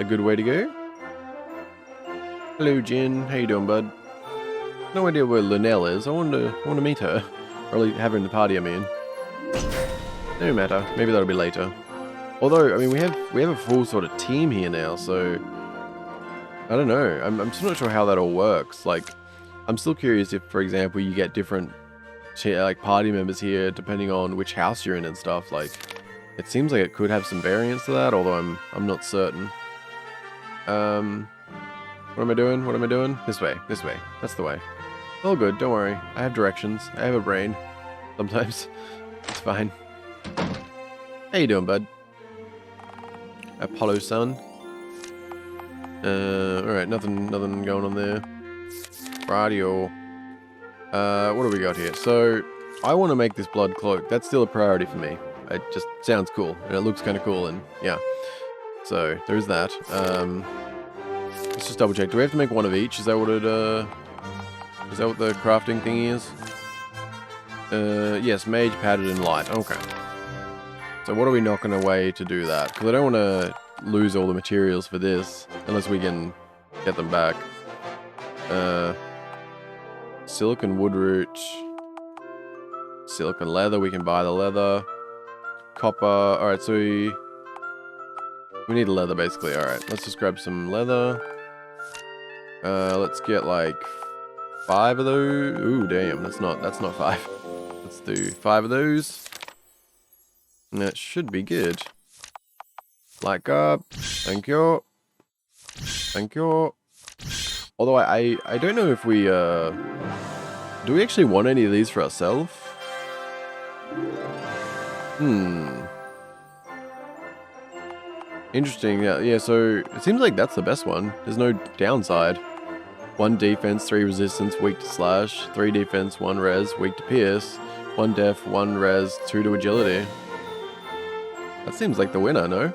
good way to go. Hello, Jin. How you doing, bud? No idea where Linnell is. I want to meet her. Or at least have her in the party, I mean. No matter. Maybe that'll be later. Although, I mean, we have a full sort of team here now, so I don't know. I'm still not sure how that all works. Like, I'm still curious if, for example, you get different like party members here depending on which house you're in and stuff. Like, it seems like it could have some variance to that, although I'm not certain. What am I doing? What am I doing? This way. This way. That's the way. All good. Don't worry. I have directions. I have a brain. Sometimes. It's fine. How you doing, bud? Apollo Sun. Alright. Nothing going on there. Radio. What do we got here? So, I want to make this blood cloak. That's still a priority for me. It just sounds cool. And it looks kind of cool. And, yeah. So, there's that. Let's just double check. Do we have to make one of each? Is that what it, is that what the crafting thingy is? Yes, mage, padded, and light. Okay. So what are we knocking away to do that? Because I don't want to lose all the materials for this, unless we can get them back. Silk and wood root. Silk and leather, we can buy the leather. Copper, alright, so we need leather, basically. Alright, let's just grab some leather. Let's get like 5 of those. Ooh, damn, that's not 5. Let's do 5 of those. And that should be good. Like up. Thank you. Thank you. Although I don't know if we do we actually want any of these for ourselves? Interesting. Yeah, so it seems like that's the best one. There's no downside. 1 defense, 3 resistance, weak to slash, 3 defense, 1 res, weak to pierce, 1 def, 1 res, 2 to agility. That seems like the winner, no?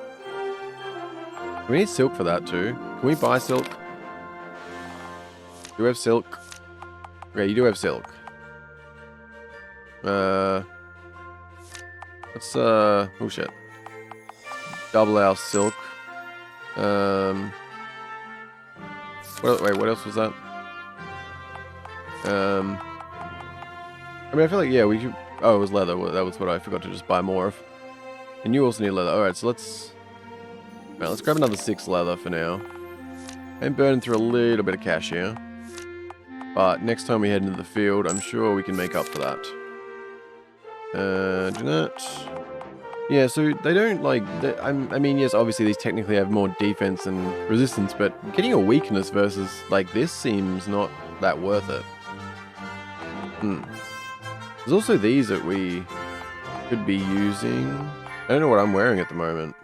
We need silk for that too. Can we buy silk? Do we have silk? Okay, you do have silk. Let's oh shit. Double our silk. Wait, what else was that? I mean, I feel like, yeah, we could... Oh, it was leather. That was what I forgot to just buy more of. And you also need leather. Alright, so let's... Alright, let's grab another 6 leather for now. And burn through a little bit of cash here. But next time we head into the field, I'm sure we can make up for that. Do that. Yeah, so they don't like... I mean, yes, obviously these technically have more defense and resistance, but getting a weakness versus like this seems not that worth it. There's also these that we could be using. I don't know what I'm wearing at the moment.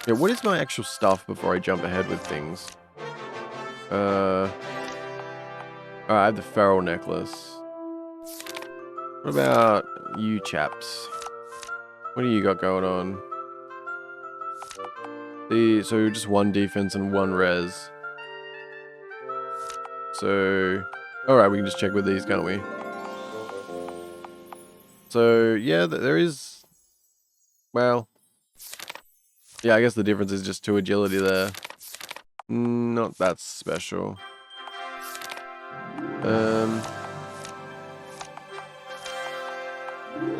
Yeah, what is my actual stuff before I jump ahead with things? Alright, I have the feral necklace. What about you chaps? What do you got going on? So just 1 defense and 1 res. So Alright, we can just check with these, can't we? So, yeah, there is... Well... Yeah, I guess the difference is just 2 agility there. Not that special.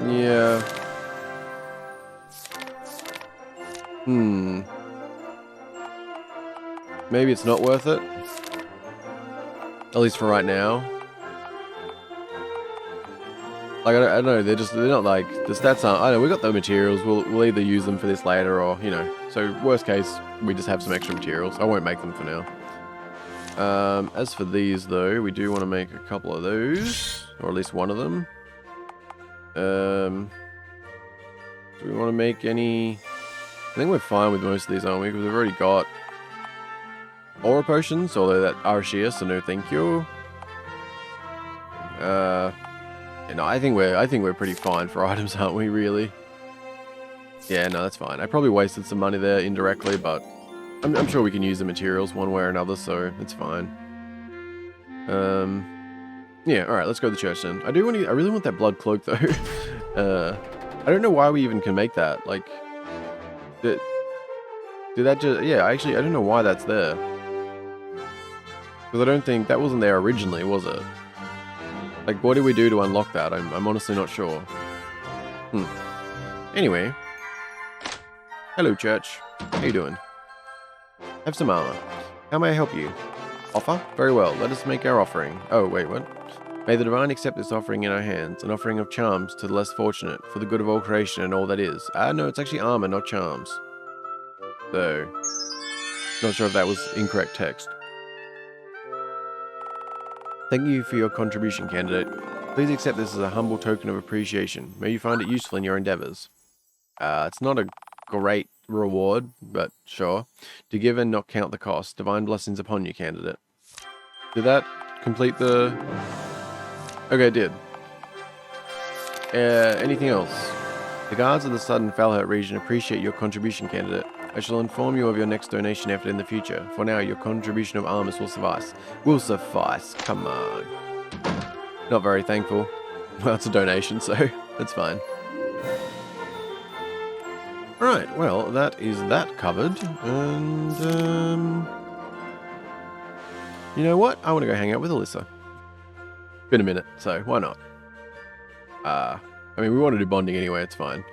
Yeah. Maybe it's not worth it. At least for right now. Like, I don't know, they're not like, the stats aren't, I don't know, we got the materials, we'll either use them for this later or, you know. So, worst case, we just have some extra materials. I won't make them for now. As for these, though, we do want to make a couple of those. Or at least one of them. Do we want to make any... I think we're fine with most of these, aren't we? Because we've already got aura potions, although that are sheer, so no thank you. Yeah, no, I think we're pretty fine for items, aren't we, really? Yeah, no, that's fine. I probably wasted some money there indirectly, but I'm sure we can use the materials one way or another, so it's fine. Yeah, alright, let's go to the church then. I really want that blood cloak, though. I don't know why we even can make that. Like, did that just... Yeah, actually, I don't know why that's there. Because I don't think... That wasn't there originally, was it? Like, what did we do to unlock that? I'm honestly not sure. Anyway. Hello, church. How you doing? Have some armor. How may I help you? Offer? Very well. Let us make our offering. Oh, wait, what? May the Divine accept this offering in our hands, an offering of charms to the less fortunate, for the good of all creation and all that is. No, it's actually armor, not charms. So, not sure if that was incorrect text. Thank you for your contribution, candidate. Please accept this as a humble token of appreciation. May you find it useful in your endeavors. It's not a great reward, but sure. To give and not count the cost. Divine blessings upon you, candidate. Did that complete the... Okay, it did. Anything else? The guards of the Sudden Falhurt region appreciate your contribution, candidate. I shall inform you of your next donation effort in the future. For now, your contribution of armors will suffice. Will suffice. Come on. Not very thankful. Well, it's a donation, so that's fine. Right, well, that is that covered. And, you know what? I want to go hang out with Alyssa. Been a minute, so why not? I mean, we want to do bonding anyway, it's fine.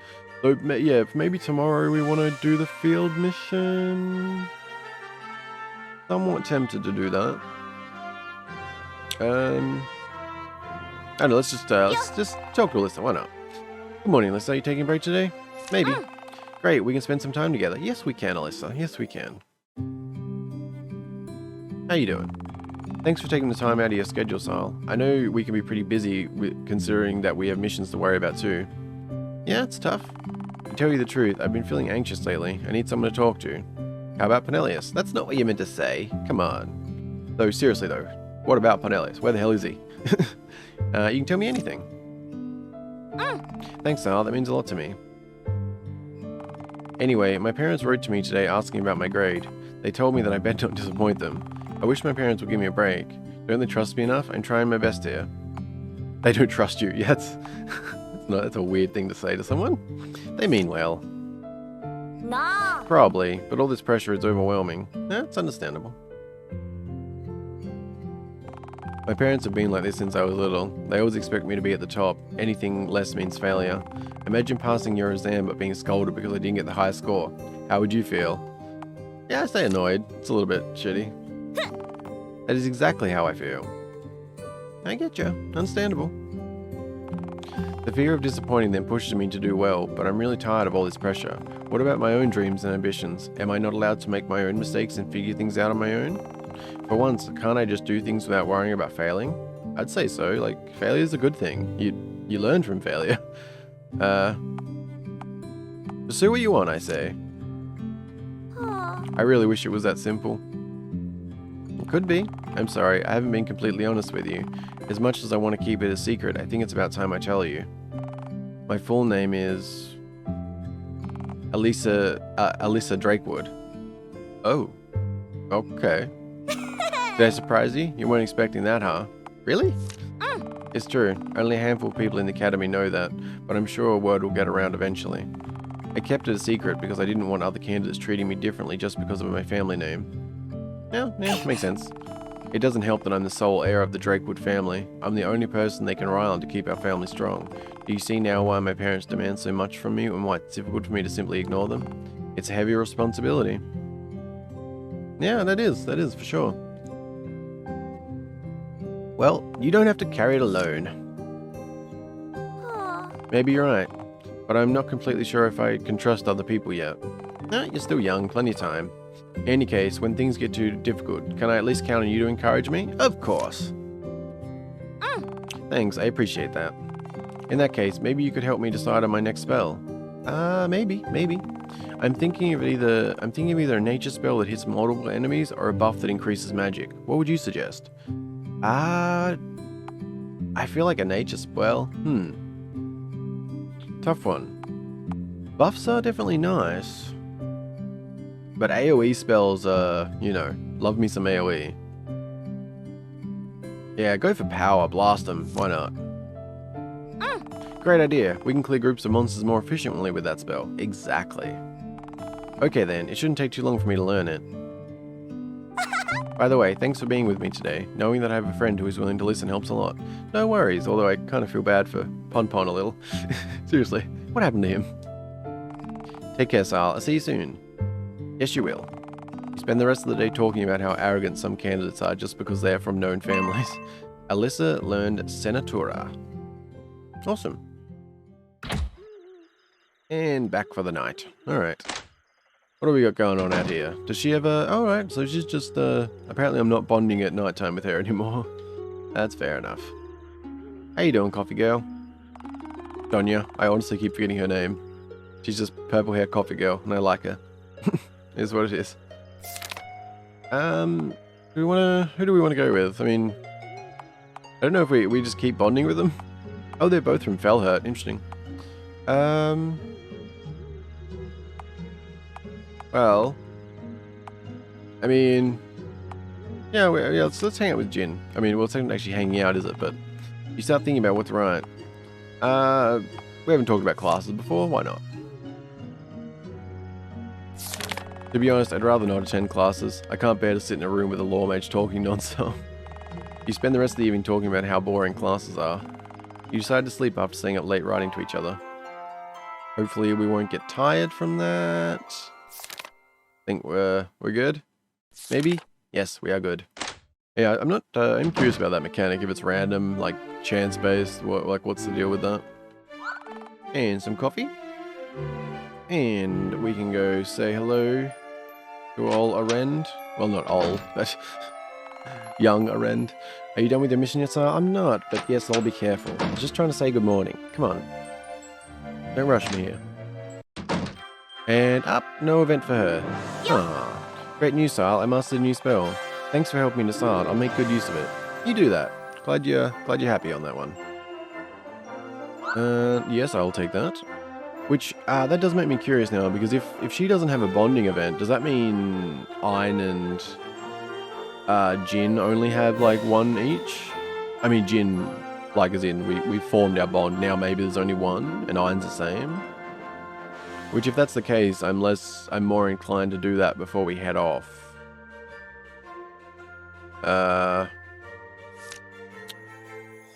So, yeah, maybe tomorrow we want to do the field mission. Somewhat tempted to do that. I don't know, let's just talk to Alyssa, why not? Good morning, Alyssa. Are you taking a break today? Maybe. Great, we can spend some time together. Yes, we can, Alyssa. Yes, we can. How you doing? Thanks for taking the time out of your schedule, Sile. I know we can be pretty busy considering that we have missions to worry about too. Yeah, it's tough. To tell you the truth, I've been feeling anxious lately. I need someone to talk to. How about Penelius? That's not what you meant to say. Come on. Though, seriously though, what about Penelius? Where the hell is he? You can tell me anything. Thanks, Sile. That means a lot to me. Anyway, my parents wrote to me today asking about my grade. They told me that I better not disappoint them. I wish my parents would give me a break. Don't they trust me enough? I'm trying my best here. They don't trust you. Yeah, that's a weird thing to say to someone. They mean well. Nah. Probably, but all this pressure is overwhelming. It's understandable. My parents have been like this since I was little. They always expect me to be at the top. Anything less means failure. Imagine passing your exam but being scolded because I didn't get the highest score. How would you feel? Yeah, I stay annoyed. It's a little bit shitty. That is exactly how I feel. I get you. Understandable. The fear of disappointing them pushes me to do well, but I'm really tired of all this pressure. What about my own dreams and ambitions? Am I not allowed to make my own mistakes and figure things out on my own? For once, can't I just do things without worrying about failing? I'd say so. Like, failure is a good thing. You learn from failure. Pursue what you want, I say. I really wish it was that simple. It could be. I'm sorry, I haven't been completely honest with you. As much as I want to keep it a secret, I think it's about time I tell you. My full name is... Alyssa Drakewood. Oh. Okay. Did I surprise you? You weren't expecting that, huh? Really? It's true. Only a handful of people in the academy know that, but I'm sure word will get around eventually. I kept it a secret because I didn't want other candidates treating me differently just because of my family name. Yeah, makes sense. It doesn't help that I'm the sole heir of the Drakewood family. I'm the only person they can rely on to keep our family strong. Do you see now why my parents demand so much from me and why it's difficult for me to simply ignore them? It's a heavy responsibility. Yeah, that is for sure. Well, you don't have to carry it alone. Maybe you're right, but I'm not completely sure if I can trust other people yet. No, you're still young, plenty of time. In any case, when things get too difficult, can I at least count on you to encourage me? Of course. Thanks, I appreciate that. In that case, maybe you could help me decide on my next spell. Maybe. I'm thinking of either a nature spell that hits multiple enemies or a buff that increases magic. What would you suggest? I feel like a nature spell. Tough one. Buffs are definitely nice. But AoE spells are, love me some AoE. Yeah, go for power, blast them, why not? Great idea, we can clear groups of monsters more efficiently with that spell. Exactly. Okay then, it shouldn't take too long for me to learn it. By the way, thanks for being with me today. Knowing that I have a friend who is willing to listen helps a lot. No worries, although I kind of feel bad for Pon a little. Seriously, what happened to him? Take care, Sal. I'll see you soon. Yes, you will. You spend the rest of the day talking about how arrogant some candidates are just because they are from known families. Alyssa learned Senatura. Awesome. And back for the night. Alright. What do we got going on out here? Does she have a... Alright, so she's just, apparently I'm not bonding at nighttime with her anymore. That's fair enough. How you doing, coffee girl? Donya. I honestly keep forgetting her name. She's just purple hair coffee girl, and I like her. Is what it is. Who do we want to go with? I mean, I don't know if we just keep bonding with them. Oh, they're both from Felhurt. Interesting. Well, I mean, yeah, let's hang out with Jin. I mean, well, it's not actually hanging out, is it? But you start thinking about what's right. We haven't talked about classes before. Why not? To be honest, I'd rather not attend classes. I can't bear to sit in a room with a Lawmage talking non-stop. You spend the rest of the evening talking about how boring classes are. You decide to sleep after staying up late writing to each other. Hopefully we won't get tired from that. Think we're good? Maybe? Yes, we are good. Yeah, I'm curious about that mechanic, if it's random, like chance-based, what's the deal with that? And some coffee. And we can go say hello to Ol Arend. Well, not Ol, but young Arend. Are you done with your mission yet, sir? I'm not, but yes, I'll be careful. I was just trying to say good morning. Come on. Don't rush me here. And up, no event for her. Ah, great news, Sal. I mastered a new spell. Thanks for helping me decide. I'll make good use of it. You do that. Glad you're happy on that one. Yes, I'll take that. Which, that does make me curious now, because if she doesn't have a bonding event, does that mean Ayn and Jin only have, like, one each? I mean, Jin, like, as in, we formed our bond, now maybe there's only one, and Ayn's the same? Which, if that's the case, I'm more inclined to do that before we head off.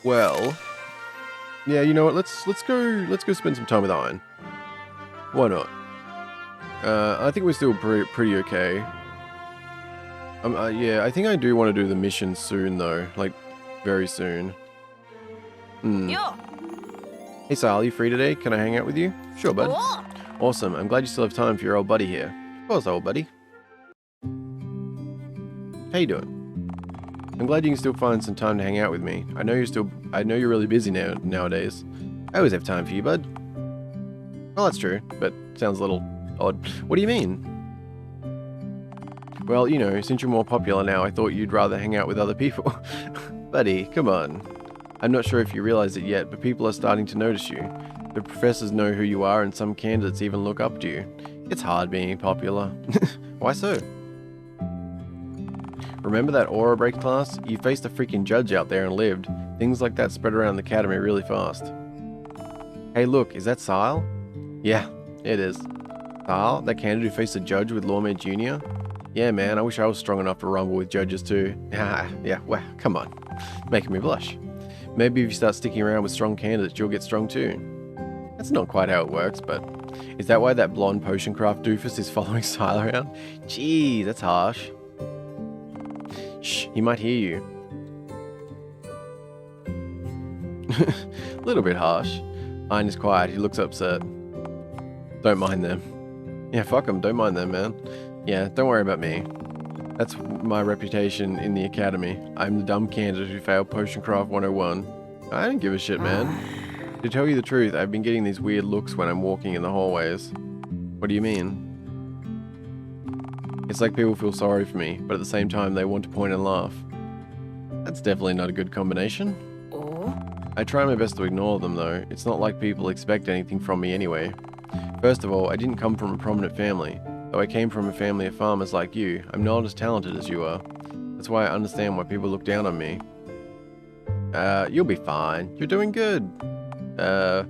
Well... Yeah, you know what, let's go spend some time with Ayn. Why not? I think we're still pretty okay. Yeah, I think I do want to do the mission soon, though. Like, very soon. Yeah. Hey, Sal, you free today? Can I hang out with you? Sure, bud. Oh. Awesome. I'm glad you still have time for your old buddy here. Of course, old buddy. How you doing? I'm glad you can still find some time to hang out with me. I know you're really busy nowadays. I always have time for you, bud. Well, that's true, but sounds a little odd. What do you mean? Well, you know, since you're more popular now, I thought you'd rather hang out with other people. Buddy, come on. I'm not sure if you realize it yet, but people are starting to notice you. The professors know who you are, and some candidates even look up to you. It's hard being popular. Why so? Remember that aura break class? You faced a freaking judge out there and lived. Things like that spread around the academy really fast. Hey look, is that Sile? Yeah, it is. Sile, that candidate who faced a judge with Lawmage Jr.? Yeah man, I wish I was strong enough to rumble with judges too. Yeah, well, come on. Making me blush. Maybe if you start sticking around with strong candidates, you'll get strong too. That's not quite how it works, but... Is that why that blonde potion craft doofus is following Sile around? Gee, that's harsh. Shh, he might hear you. Little bit harsh. Ein is quiet, he looks upset. Don't mind them. Yeah, fuck them, don't mind them, man. Yeah, don't worry about me. That's my reputation in the academy. I'm the dumb candidate who failed Potioncraft 101. I don't give a shit, man. To tell you the truth, I've been getting these weird looks when I'm walking in the hallways. What do you mean? It's like people feel sorry for me, but at the same time they want to point and laugh. That's definitely not a good combination. Oh. I try my best to ignore them though. It's not like people expect anything from me anyway. First of all, I didn't come from a prominent family. Though I came from a family of farmers like you, I'm not as talented as you are. That's why I understand why people look down on me. You'll be fine. You're doing good. I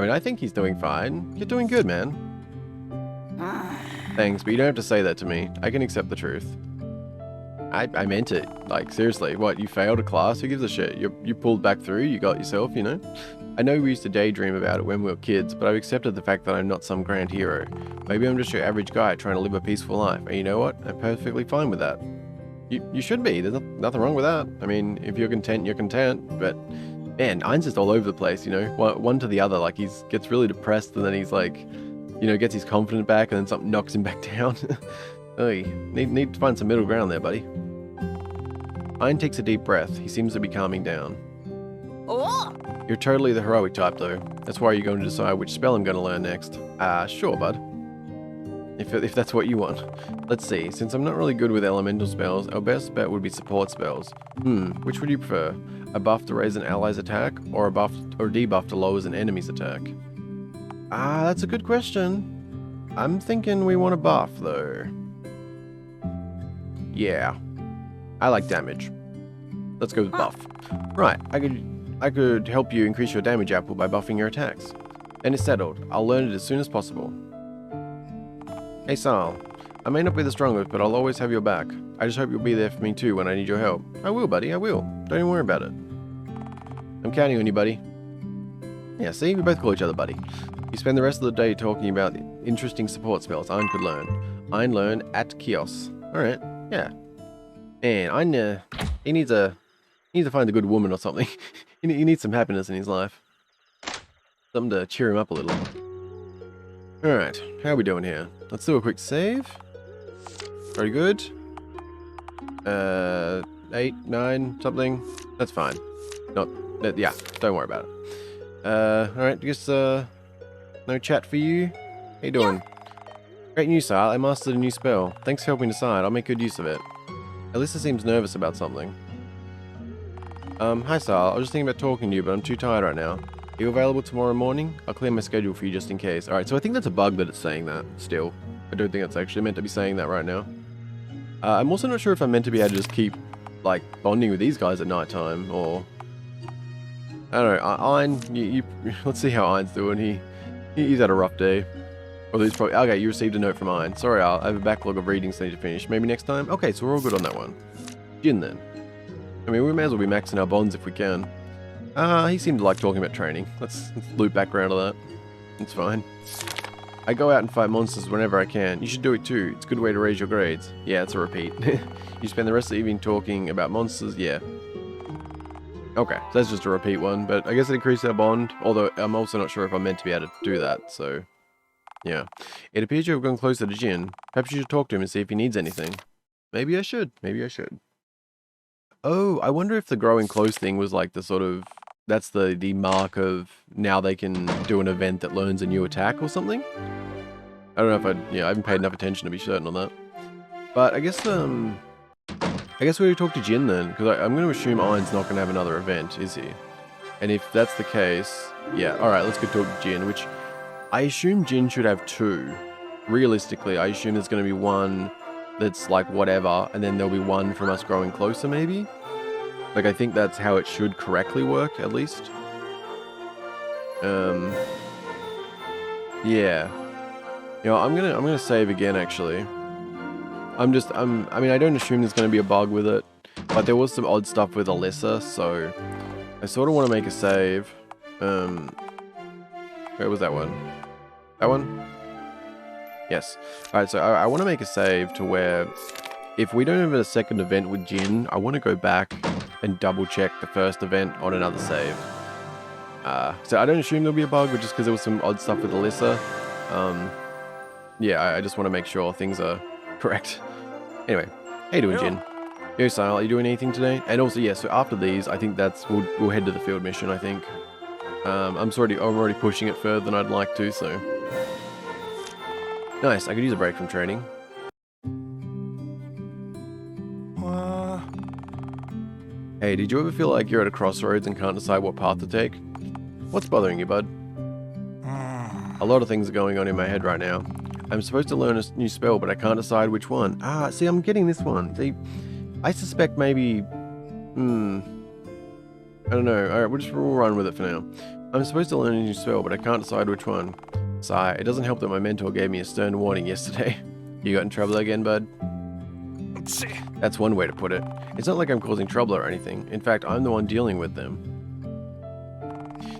mean, I think he's doing fine. You're doing good, man. Thanks, but you don't have to say that to me. I can accept the truth. I meant it. Like, seriously, what, you failed a class? Who gives a shit? You pulled back through, you got yourself, you know? I know we used to daydream about it when we were kids, but I've accepted the fact that I'm not some grand hero. Maybe I'm just your average guy trying to live a peaceful life, and you know what? I'm perfectly fine with that. You should be. There's nothing wrong with that. I mean, if you're content, you're content, but... Man, Ein's just all over the place, you know? One to the other, like, he gets really depressed, and then he's like, you know, gets his confidence back, and then something knocks him back down. Oy, need to find some middle ground there, buddy. Ein takes a deep breath. He seems to be calming down. Oh. You're totally the heroic type, though. That's why you're going to decide which spell I'm going to learn next. Sure, bud. If that's what you want. Let's see. Since I'm not really good with elemental spells, our best bet would be support spells. Which would you prefer? A buff to raise an ally's attack, or a buff or debuff to lower an enemy's attack? That's a good question. I'm thinking we want a buff, though. Yeah. I like damage. Let's go with buff. Right, I could help you increase your damage output by buffing your attacks. Then it's settled. I'll learn it as soon as possible. Hey Sal, I may not be the strongest, but I'll always have your back. I just hope you'll be there for me too when I need your help. I will, buddy, I will. Don't even worry about it. I'm counting on you, buddy. Yeah, see, we both call each other buddy. You spend the rest of the day talking about the interesting support spells Ein could learn. Ein learn at Kios. Alright, yeah. And Ein, he needs to find a good woman or something. he needs some happiness in his life. Something to cheer him up a little. Alright, how are we doing here? Let's do a quick save. Very good. 8, 9, something. That's fine. Yeah, don't worry about it. Alright, I guess, no chat for you. How you doing? Great news, Sal. I mastered a new spell. Thanks for helping decide. I'll make good use of it. Alyssa seems nervous about something. Hi, Sal. I was just thinking about talking to you, but I'm too tired right now. Are you available tomorrow morning? I'll clear my schedule for you just in case. Alright, so I think that's a bug that it's saying that, still. I don't think it's actually meant to be saying that right now. I'm also not sure if I'm meant to be able to just keep, like, bonding with these guys at night time, or... I don't know, Ein, let's see how Ein's doing. He's had a rough day. Or he's probably... Okay, you received a note from Ein. Sorry, I have a backlog of readings I need to finish. Maybe next time? Okay, so we're all good on that one. Jin, then. I mean, we may as well be maxing our bonds if we can. He seemed to like talking about training. Let's loop back around to that. It's fine. I go out and fight monsters whenever I can. You should do it too. It's a good way to raise your grades. Yeah, it's a repeat. You spend the rest of the evening talking about monsters? Yeah. Okay, so that's just a repeat one, but I guess it increased our bond, although I'm also not sure if I'm meant to be able to do that, so... Yeah. It appears you have gone closer to Jin. Perhaps you should talk to him and see if he needs anything. Maybe I should. Maybe I should. Oh, I wonder if the growing close thing was like the sort of... That's the mark of now they can do an event that learns a new attack or something? I don't know if I haven't paid enough attention to be certain on that. But I guess we talk to Jin then, because I'm going to assume Ein's not going to have another event, is he? And if that's the case, yeah, alright, let's go talk to Jin, which I assume Jin should have 2. Realistically, I assume there's going to be one that's like whatever, and then there'll be one from us growing closer, maybe? Like, I think that's how it should correctly work, at least. Yeah. You know, I'm gonna save again, actually. I mean, I don't assume there's gonna be a bug with it, but there was some odd stuff with Alyssa, so I sort of want to make a save. Where was that one? That one? Yes. Alright, so I want to make a save to where if we don't have a second event with Jin, I want to go back and double check the first event on another save. So I don't assume there'll be a bug, but just because there was some odd stuff with Alyssa. Yeah, I just want to make sure things are correct. Anyway, how you doing, Jin? Yo, Sile, are you doing anything today? And also, yeah, so after these, I think we'll head to the field mission, I think. I'm already pushing it further than I'd like to, so. Nice, I could use a break from training. Hey, did you ever feel like you're at a crossroads and can't decide what path to take? What's bothering you, bud? A lot of things are going on in my head right now. I'm supposed to learn a new spell, but I can't decide which one. See, I'm getting this one. See, I suspect maybe... I don't know. Alright, we'll run with it for now. I'm supposed to learn a new spell, but I can't decide which one. Sigh, it doesn't help that my mentor gave me a stern warning yesterday. You got in trouble again, bud? That's one way to put it. It's not like I'm causing trouble or anything. In fact, I'm the one dealing with them.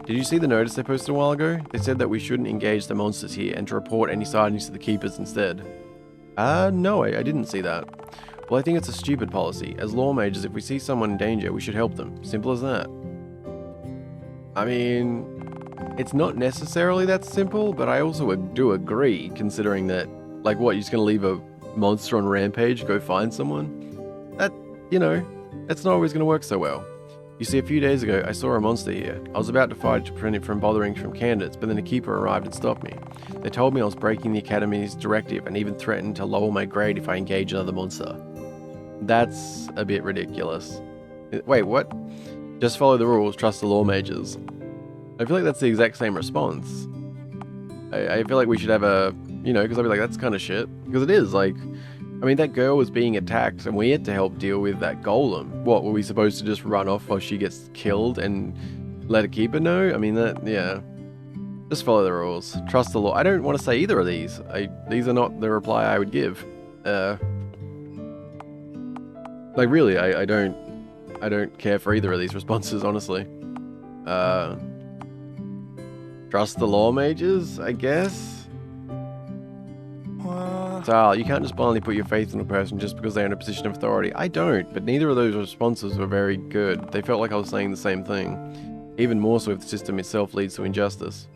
Did you see the notice they posted a while ago? They said that we shouldn't engage the monsters here and to report any sightings to the keepers instead. No, I didn't see that. Well, I think it's a stupid policy. As Lawmages, if we see someone in danger, we should help them. Simple as that. I mean, it's not necessarily that simple, but I also do agree, considering that, like, what, you're just going to leave a monster on rampage, go find someone? That, you know, that's not always going to work so well. You see, a few days ago, I saw a monster here. I was about to fight to prevent it from bothering from candidates, but then a keeper arrived and stopped me. They told me I was breaking the Academy's directive and even threatened to lower my grade if I engage another monster. That's a bit ridiculous. Wait, what? Just follow the rules, trust the Lawmages. I feel like that's the exact same response. I feel like we should have a, you know, because I'd be like, that's kind of shit. Because it is, like, I mean, that girl was being attacked and we had to help deal with that golem. What, were we supposed to just run off while she gets killed and let a keeper know? I mean, that, yeah. Just follow the rules. Trust the law. I don't want to say either of these. These are not the reply I would give. Like, really, I don't care for either of these responses, honestly. Trust the Lawmages, I guess? Tal, you can't just blindly put your faith in a person just because they're in a position of authority. I don't, but neither of those responses were very good. They felt like I was saying the same thing. Even more so if the system itself leads to injustice.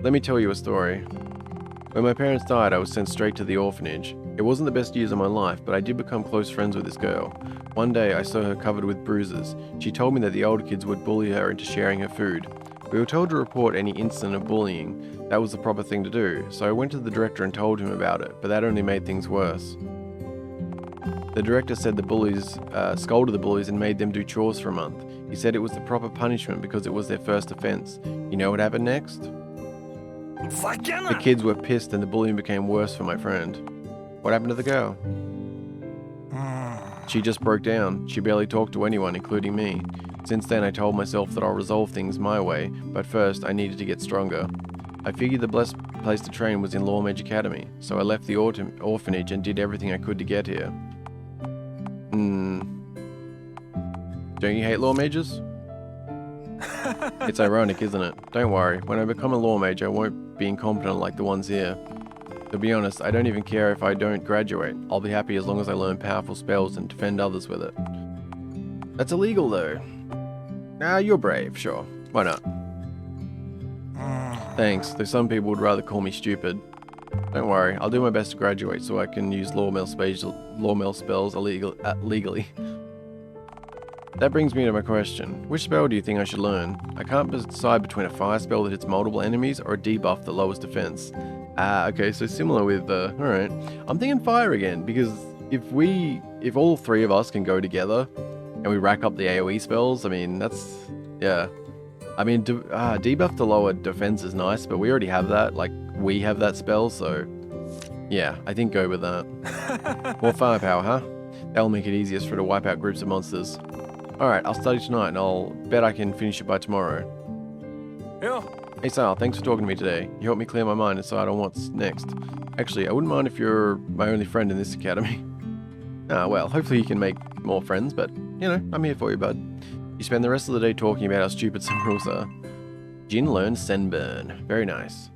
Let me tell you a story. When my parents died, I was sent straight to the orphanage. It wasn't the best years of my life, but I did become close friends with this girl. One day, I saw her covered with bruises. She told me that the older kids would bully her into sharing her food. We were told to report any incident of bullying. That was the proper thing to do, so I went to the director and told him about it, but that only made things worse. The director said the bullies scolded the bullies and made them do chores for a month. He said it was the proper punishment because it was their first offense. You know what happened next? The kids were pissed and the bullying became worse for my friend. What happened to the girl? She just broke down. She barely talked to anyone, including me. Since then, I told myself that I'll resolve things my way, but first, I needed to get stronger. I figured the best place to train was in Lawmage Academy, so I left the orphanage and did everything I could to get here. Don't you hate Lawmages? It's ironic, isn't it? Don't worry, when I become a Lawmage, I won't be incompetent like the ones here. To be honest, I don't even care if I don't graduate. I'll be happy as long as I learn powerful spells and defend others with it. That's illegal, though. Nah, you're brave, sure. Why not? Thanks, though some people would rather call me stupid. Don't worry, I'll do my best to graduate so I can use lawmail spells legally. That brings me to my question. Which spell do you think I should learn? I can't decide between a fire spell that hits multiple enemies or a debuff that lowers defense. Okay, so similar with, alright. I'm thinking fire again, because if all three of us can go together and we rack up the AoE spells, I mean, that's, yeah. I mean, debuff to lower defense is nice, but we already have that, like, we have that spell, so, yeah, I think go with that. More firepower, huh? That'll make it easiest for her to wipe out groups of monsters. Alright, I'll study tonight and I'll bet I can finish it by tomorrow. Yeah. Hey Sal, thanks for talking to me today. You helped me clear my mind and decide on what's next. Actually, I wouldn't mind if you're my only friend in this academy. Well, hopefully you can make more friends, but, you know, I'm here for you, bud. You spend the rest of the day talking about how stupid some rules are. Jin learns Senburn. Very nice.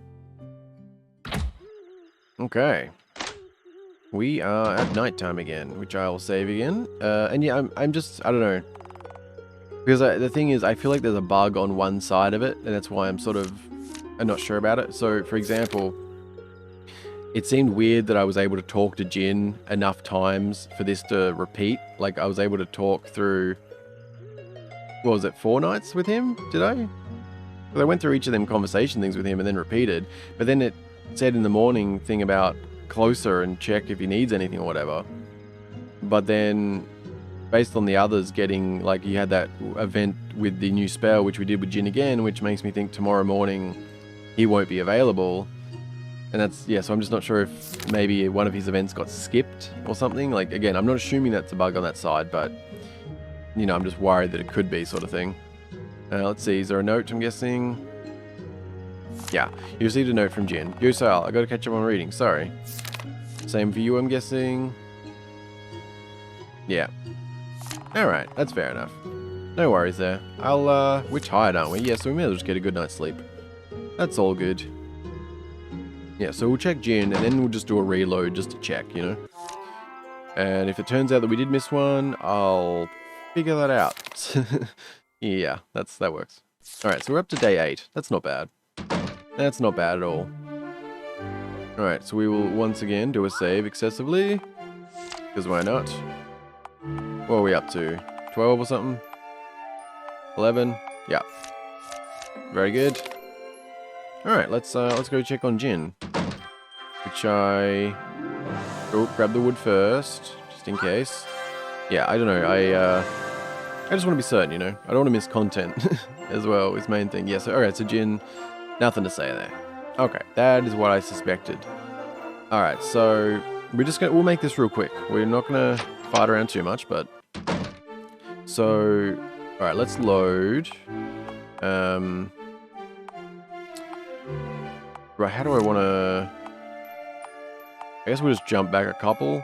Okay. We are at nighttime again, which I will save again. And yeah, I'm just, I don't know. Because the thing is, I feel like there's a bug on one side of it, and that's why I'm not sure about it. So, for example, it seemed weird that I was able to talk to Jin enough times for this to repeat. Like, I was able to talk through, what was it, 4 nights with him? Did I? Well, I went through each of them conversation things with him and then repeated. But then it said in the morning thing about closer and check if he needs anything or whatever. But then, based on the others getting, like, you had that event with the new spell, which we did with Jin again, which makes me think tomorrow morning he won't be available. And that's, yeah, so I'm just not sure if maybe one of his events got skipped or something. Like, again, I'm not assuming that's a bug on that side, but, you know, I'm just worried that it could be, sort of thing. Let's see, is there a note, I'm guessing? Yeah, you received a note from Jin. Yo, Sal, I gotta catch up on reading, sorry. Same for you, I'm guessing. Yeah. Alright, that's fair enough. No worries there. We're tired, aren't we? Yeah, so we may as well just get a good night's sleep. That's all good. Yeah, so we'll check Jin, and then we'll just do a reload just to check, you know? And if it turns out that we did miss one, I'll figure that out. Yeah, that works. Alright, so we're up to day 8. That's not bad. That's not bad at all. Alright, so we will once again do a save excessively. Because why not? What are we up to? 12 or something? 11? Yeah. Very good. Alright, let's go check on Jin. Grab the wood first, just in case. Yeah, I don't know, I just want to be certain, you know? I don't want to miss content as well, is main thing. Yeah, so, alright, so Jin, nothing to say there. Okay, that is what I suspected. Alright, so, we'll make this real quick. We're not gonna fight around too much, but... So, alright, let's load. Right, how do I want to... I guess we'll just jump back a couple.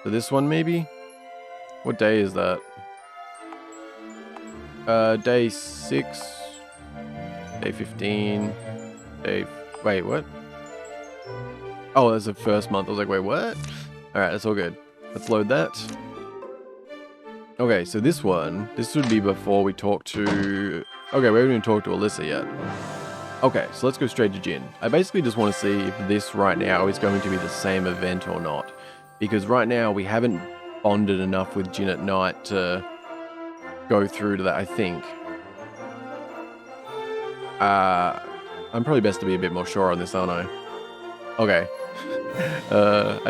To this one, maybe? What day is that? Day 6. Day 15. Wait, what? Oh, that's the first month. I was like, wait, what? Alright, that's all good. Let's load that. Okay, so this would be before we talk to... Okay, we haven't even talked to Alyssa yet. Okay, so let's go straight to Jin. I basically just want to see if this right now is going to be the same event or not. Because right now we haven't bonded enough with Jin at night to go through to that, I think. I'm probably best to be a bit more sure on this, aren't I? Okay.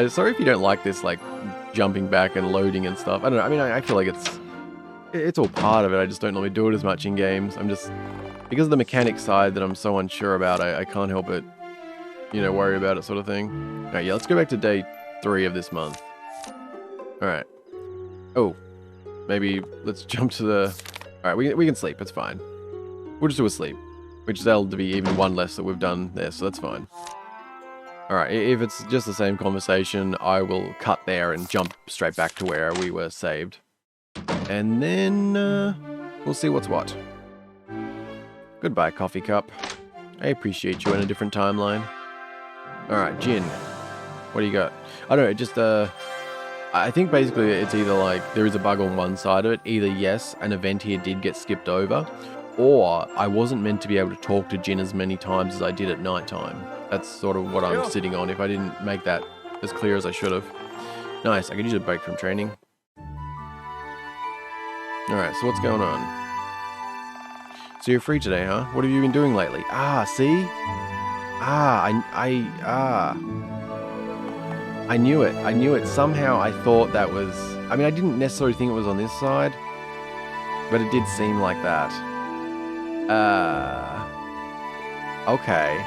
Sorry if you don't like this, like, jumping back and loading and stuff. I don't know, I mean, I feel like it's all part of it. I just don't normally do it as much in games. I'm just... Because of the mechanic side that I'm so unsure about, I can't help it, you know, worry about it sort of thing. Alright, yeah, let's go back to day 3 of this month. Alright. Oh. Maybe let's jump to the... Alright, we can sleep, it's fine. We'll just do a sleep. Which that'll be even one less that we've done there, so that's fine. Alright, if it's just the same conversation, I will cut there and jump straight back to where we were saved. And then, we'll see what's what. Goodbye, coffee cup. I appreciate you in a different timeline. Alright, Jin. What do you got? I don't know, just, I think basically it's either like, there is a bug on one side of it. Either, yes, an event here did get skipped over. Or, I wasn't meant to be able to talk to Jin as many times as I did at nighttime. That's sort of what I'm sitting on, if I didn't make that as clear as I should have. Nice, I could use a break from training. Alright, so what's going on? So you're free today, huh? What have you been doing lately? Ah, see? I knew it. I knew it. Somehow I thought that was... I mean, I didn't necessarily think it was on this side, but it did seem like that. Okay.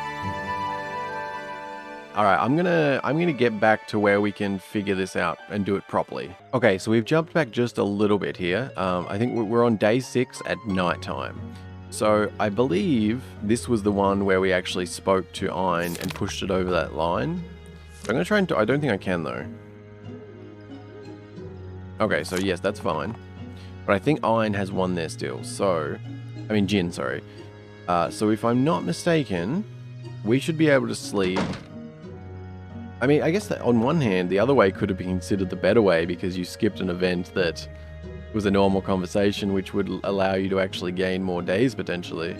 Alright, I'm gonna get back to where we can figure this out and do it properly. Okay, so we've jumped back just a little bit here. I think we're on day 6 at night time. So I believe this was the one where we actually spoke to Ein and pushed it over that line. So I'm gonna try and I don't think I can though. Okay, so yes, that's fine. But I think Ein has one there still. So, I mean Jin, sorry. So if I'm not mistaken, we should be able to sleep. I mean, I guess that on one hand, the other way could have been considered the better way because you skipped an event that was a normal conversation, which would allow you to actually gain more days potentially.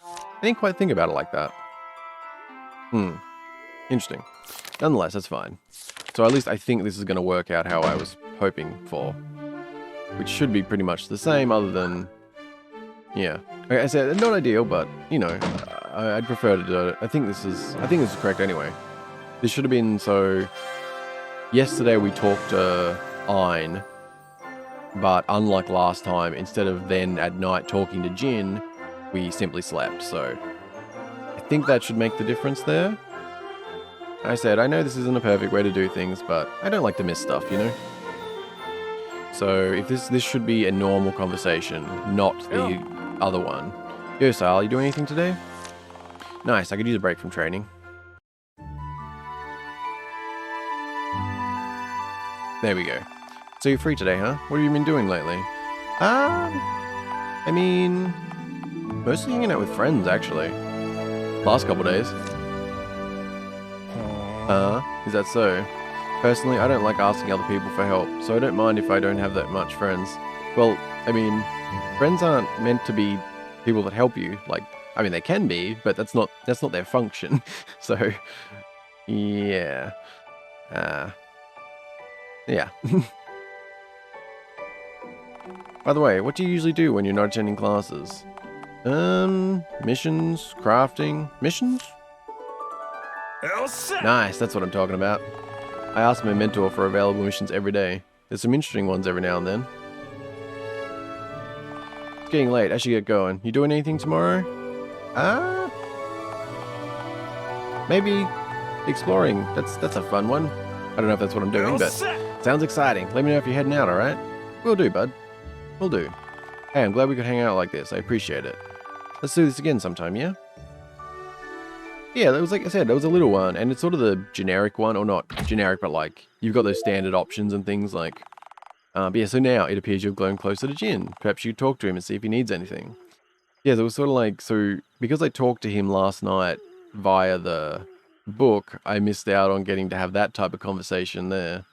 I didn't quite think about it like that. Interesting. Nonetheless, that's fine. So at least I think this is going to work out how I was hoping for, which should be pretty much the same, other than, yeah. Like I said, not ideal, but you know, I'd prefer to do it. I think this is correct anyway. This should have been, so yesterday we talked to Ein, but unlike last time, instead of then at night talking to Jin, we simply slept. So I think that should make the difference there. I said, I know this isn't a perfect way to do things, but I don't like to miss stuff, you know? So if this should be a normal conversation, not the other one. Yo, Sal, you doing anything today? Nice, I could use a break from training. There we go. So you're free today, huh? What have you been doing lately? I mean, mostly hanging out with friends, actually. Last couple days. Is that so? Personally, I don't like asking other people for help, so I don't mind if I don't have that much friends. Well, I mean, friends aren't meant to be people that help you. Like, I mean, they can be, but that's not their function. So, yeah. Yeah. By the way, what do you usually do when you're not attending classes? Missions, crafting. Missions? Nice, that's what I'm talking about. I ask my mentor for available missions every day. There's some interesting ones every now and then. It's getting late, I should get going. You doing anything tomorrow? Maybe exploring. That's a fun one. I don't know if that's what I'm doing, but sounds exciting. Let me know if you're heading out, alright? Will do, bud. Will do. Hey, I'm glad we could hang out like this. I appreciate it. Let's do this again sometime, yeah? Yeah, that was, like I said, that was a little one, and it's sort of the generic one, or not generic, but like, you've got those standard options and things like, but yeah, so now it appears you've grown closer to Jin. Perhaps you talk to him and see if he needs anything. Yeah, it was sort of like, so, because I talked to him last night via the book, I missed out on getting to have that type of conversation there.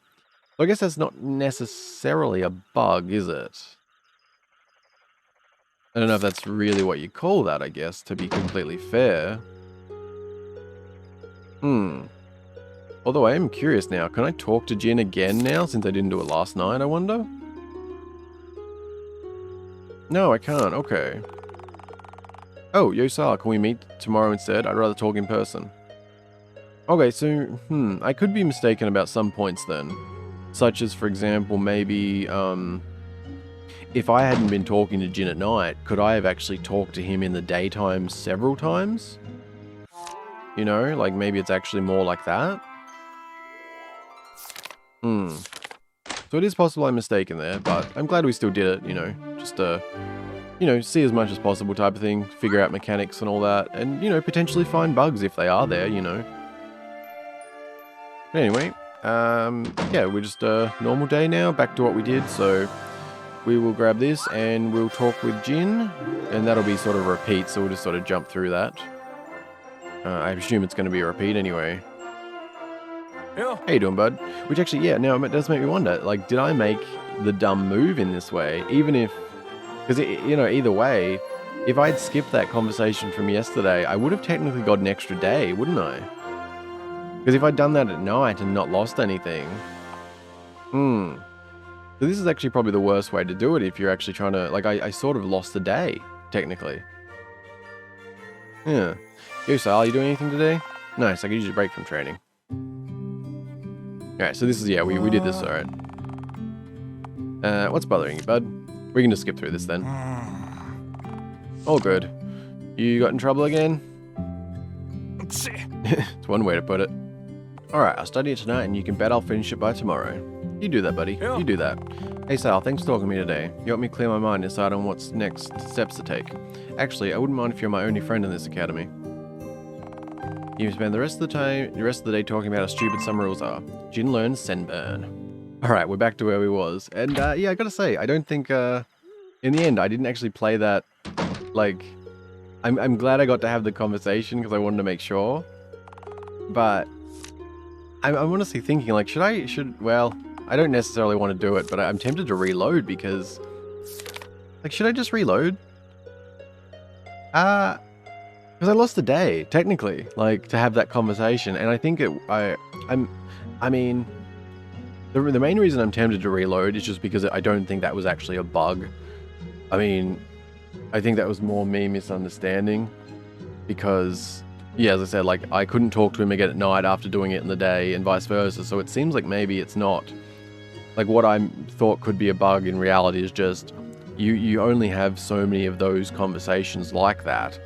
So I guess that's not necessarily a bug, is it? I don't know if that's really what you call that, I guess, to be completely fair. Although I am curious now, can I talk to Jin again now since I didn't do it last night, I wonder? No, I can't, okay. Oh, Yosar, can we meet tomorrow instead? I'd rather talk in person. Okay, so, I could be mistaken about some points then. Such as, for example, maybe, if I hadn't been talking to Jin at night, could I have actually talked to him in the daytime several times? You know, like maybe it's actually more like that? So it is possible I'm mistaken there, but I'm glad we still did it, you know, just you know, see as much as possible type of thing, figure out mechanics and all that, and, you know, potentially find bugs if they are there, you know. Anyway, yeah, we're just a normal day now, back to what we did, so we will grab this and we'll talk with Jin, and that'll be sort of a repeat, so we'll just sort of jump through that. I assume it's going to be a repeat anyway. Yeah. How you doing, bud? Which actually, yeah, now it does make me wonder, like, did I make the dumb move in this way? Even if, because, you know, either way, if I'd skipped that conversation from yesterday, I would have technically got an extra day, wouldn't I? Because if I'd done that at night and not lost anything, so this is actually probably the worst way to do it if you're actually trying to, like, I sort of lost a day, technically. Yeah. Yo, Sal, are you doing anything today? Nice, I could use a break from training. Alright, so this is, yeah, we did this, alright. What's bothering you, bud? We can just skip through this then. All good. You got in trouble again? It's one way to put it. Alright, I'll study it tonight and you can bet I'll finish it by tomorrow. You do that, buddy. Yeah. You do that. Hey Sal, thanks for talking to me today. You helped me clear my mind and decide on what's next steps to take. Actually, I wouldn't mind if you're my only friend in this academy. You spend the rest of the day talking about how stupid some rules are. Jin learns Senburn. Alright, we're back to where we was. And yeah, I gotta say, I don't think in the end I didn't actually play that like I'm glad I got to have the conversation because I wanted to make sure. But I'm honestly thinking like well, I don't necessarily want to do it, but I'm tempted to reload because like should I just reload? Because I lost a day, technically, like, to have that conversation, and I think I mean, the main reason I'm tempted to reload is just because I don't think that was actually a bug. I mean, I think that was more me misunderstanding, because, yeah, as I said, like, I couldn't talk to him again at night after doing it in the day, and vice versa, so it seems like maybe it's not. Like, what I thought could be a bug in reality is just, you only have so many of those conversations like that.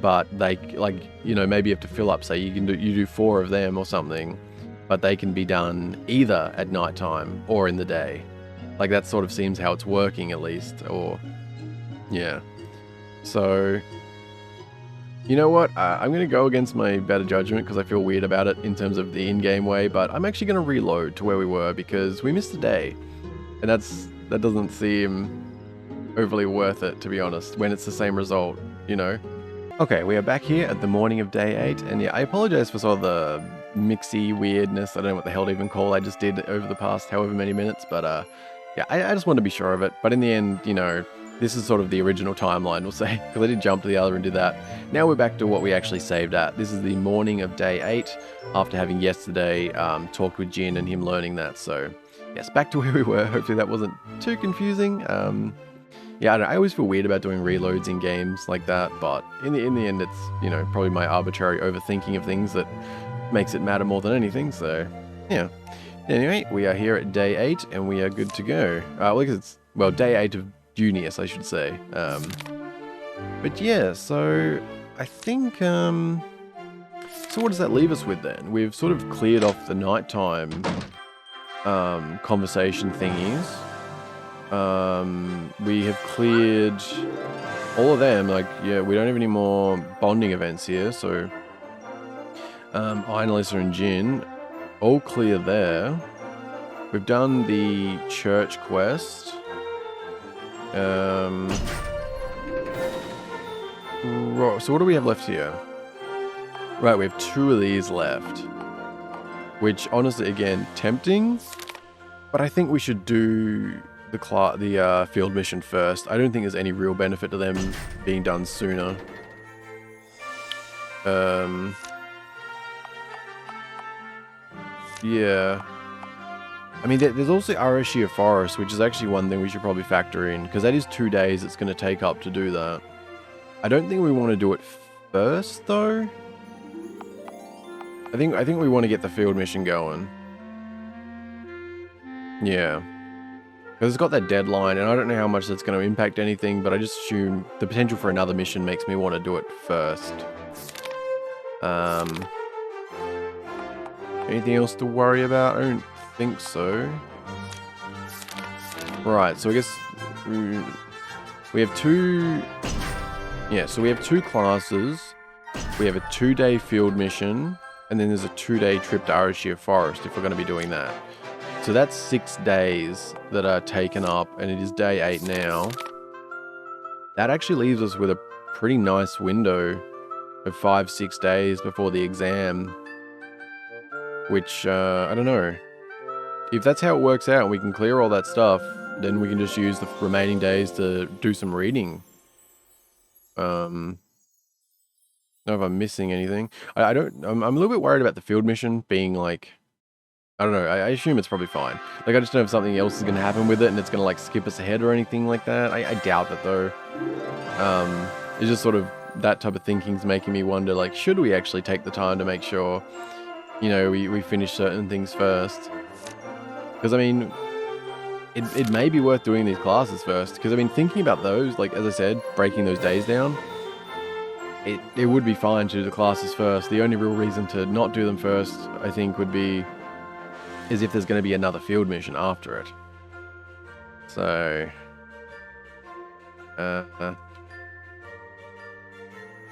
But they, like, you know, maybe you have to fill up, say you do 4 of them or something, but they can be done either at nighttime or in the day. Like, that sort of seems how it's working, at least, or, yeah. So, you know what, I'm going to go against my better judgment because I feel weird about it in terms of the in-game way, but I'm actually going to reload to where we were because we missed a day. And that doesn't seem overly worth it, to be honest, when it's the same result, you know? Okay, we are back here at the morning of day 8, and yeah, I apologize for sort of the mixy weirdness, I don't know what the hell to even call I just did over the past however many minutes, but yeah, I just wanted to be sure of it, but in the end, you know, this is sort of the original timeline, we'll say, because I did jump to the other and do that. Now we're back to what we actually saved at. This is the morning of day 8, after having yesterday talked with Jin and him learning that, so yes, back to where we were. Hopefully that wasn't too confusing. Yeah, I don't know, I always feel weird about doing reloads in games like that, but in the end, it's, you know, probably my arbitrary overthinking of things that makes it matter more than anything, so, yeah. Anyway, we are here at day 8, and we are good to go. Well, it's, well, day 8 of Junius, I should say. But yeah, so, I think, so what does that leave us with then? We've sort of cleared off the nighttime, conversation thingies. We have cleared all of them, like, yeah, we don't have any more bonding events here, so Annalisa and Jin, all clear there. We've done the church quest. So what do we have left here? Right, we have 2 of these left, which honestly, again, tempting, but I think we should do the field mission first. I don't think there's any real benefit to them being done sooner. Yeah. I mean, there's also Arashia Forest, which is actually one thing we should probably factor in, because that is 2 days it's going to take up to do that. I don't think we want to do it first, though. I think we want to get the field mission going. Yeah. Because it's got that deadline, and I don't know how much that's going to impact anything, but I just assume the potential for another mission makes me want to do it first. Anything else to worry about? I don't think so. Right, so I guess we have 2... Yeah, so we have 2 classes. We have a 2-day field mission, and then there's a 2-day trip to Arashia Forest if we're going to be doing that. So that's 6 days that are taken up, and it is day 8 now. That actually leaves us with a pretty nice window of 5-6 days before the exam. Which, I don't know. If that's how it works out and we can clear all that stuff, then we can just use the remaining days to do some reading. I don't know if I'm missing anything. I'm a little bit worried about the field mission being like... I don't know, I assume it's probably fine. Like, I just don't know if something else is going to happen with it and it's going to, like, skip us ahead or anything like that. I doubt that, though. It's just sort of that type of thinking's making me wonder, like, should we actually take the time to make sure, you know, we finish certain things first? Because, I mean, it may be worth doing these classes first. Because, I mean, thinking about those, like, as I said, breaking those days down, it would be fine to do the classes first. The only real reason to not do them first, I think, would be is if there's going to be another field mission after it. So,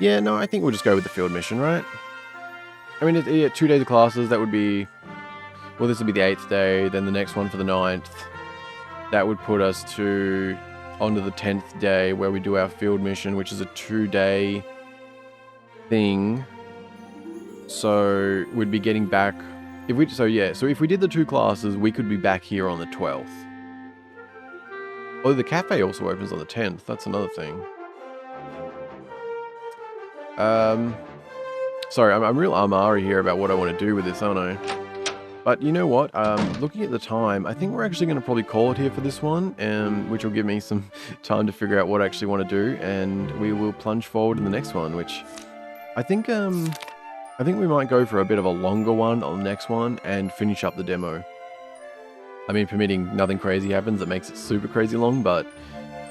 yeah, no, I think we'll just go with the field mission, right? I mean, 2 days of classes, that would be, well, this would be the 8th day, then the next one for the 9th. That would put us onto the 10th day where we do our field mission, which is a 2-day thing. So we'd be getting back, so if we did the 2 classes, we could be back here on the 12th. Oh, the cafe also opens on the 10th. That's another thing. Sorry, I'm real Amari here about what I want to do with this, aren't I? But you know what? Looking at the time, I think we're actually going to probably call it here for this one, which will give me some time to figure out what I actually want to do, and we will plunge forward in the next one, which I think we might go for a bit of a longer one on the next one and finish up the demo. I mean, permitting nothing crazy happens that makes it super crazy long, but,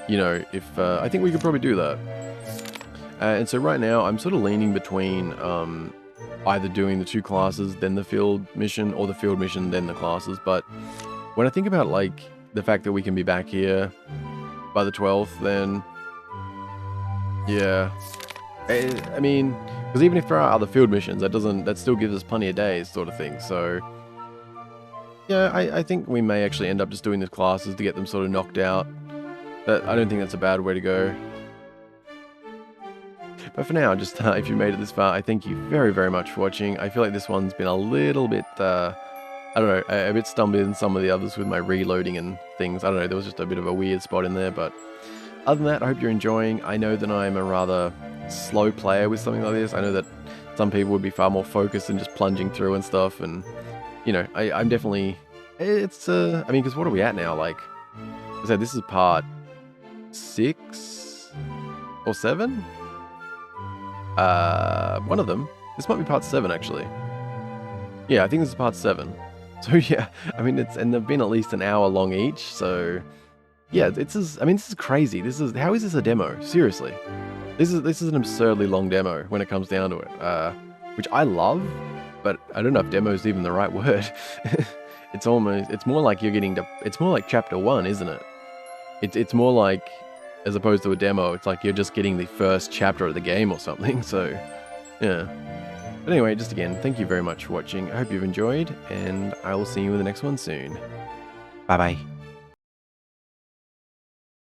you know, if I think we could probably do that. And so right now, I'm sort of leaning between either doing the 2 classes, then the field mission, or the field mission, then the classes. But when I think about, like, the fact that we can be back here by the 12th, then, yeah. I mean, because even if there are other field missions, that still gives us plenty of days, sort of thing. So, yeah, I think we may actually end up just doing the classes to get them sort of knocked out. But I don't think that's a bad way to go. But for now, just if you made it this far, I thank you very, very much for watching. I feel like this one's been a little bit, I don't know, a bit stumbly than some of the others with my reloading and things. I don't know, there was just a bit of a weird spot in there. But other than that, I hope you're enjoying. I know that I'm a rather slow player with something like this. I know that some people would be far more focused and just plunging through and stuff. And, you know, I'm definitely, it's, I mean, because what are we at now? Like, I said, this is part 6 or 7? One of them. This might be part 7, actually. Yeah, I think this is part 7. So yeah, I mean, and they've been at least an hour long each. So yeah, this is crazy. How is this a demo? Seriously, this is an absurdly long demo when it comes down to it. Which I love, but I don't know if demo is even the right word. It's more like it's more like chapter 1, isn't it? It's more like, as opposed to a demo, it's like you're just getting the first chapter of the game or something, so, yeah. But anyway, just again, thank you very much for watching. I hope you've enjoyed, and I will see you in the next one soon. Bye-bye.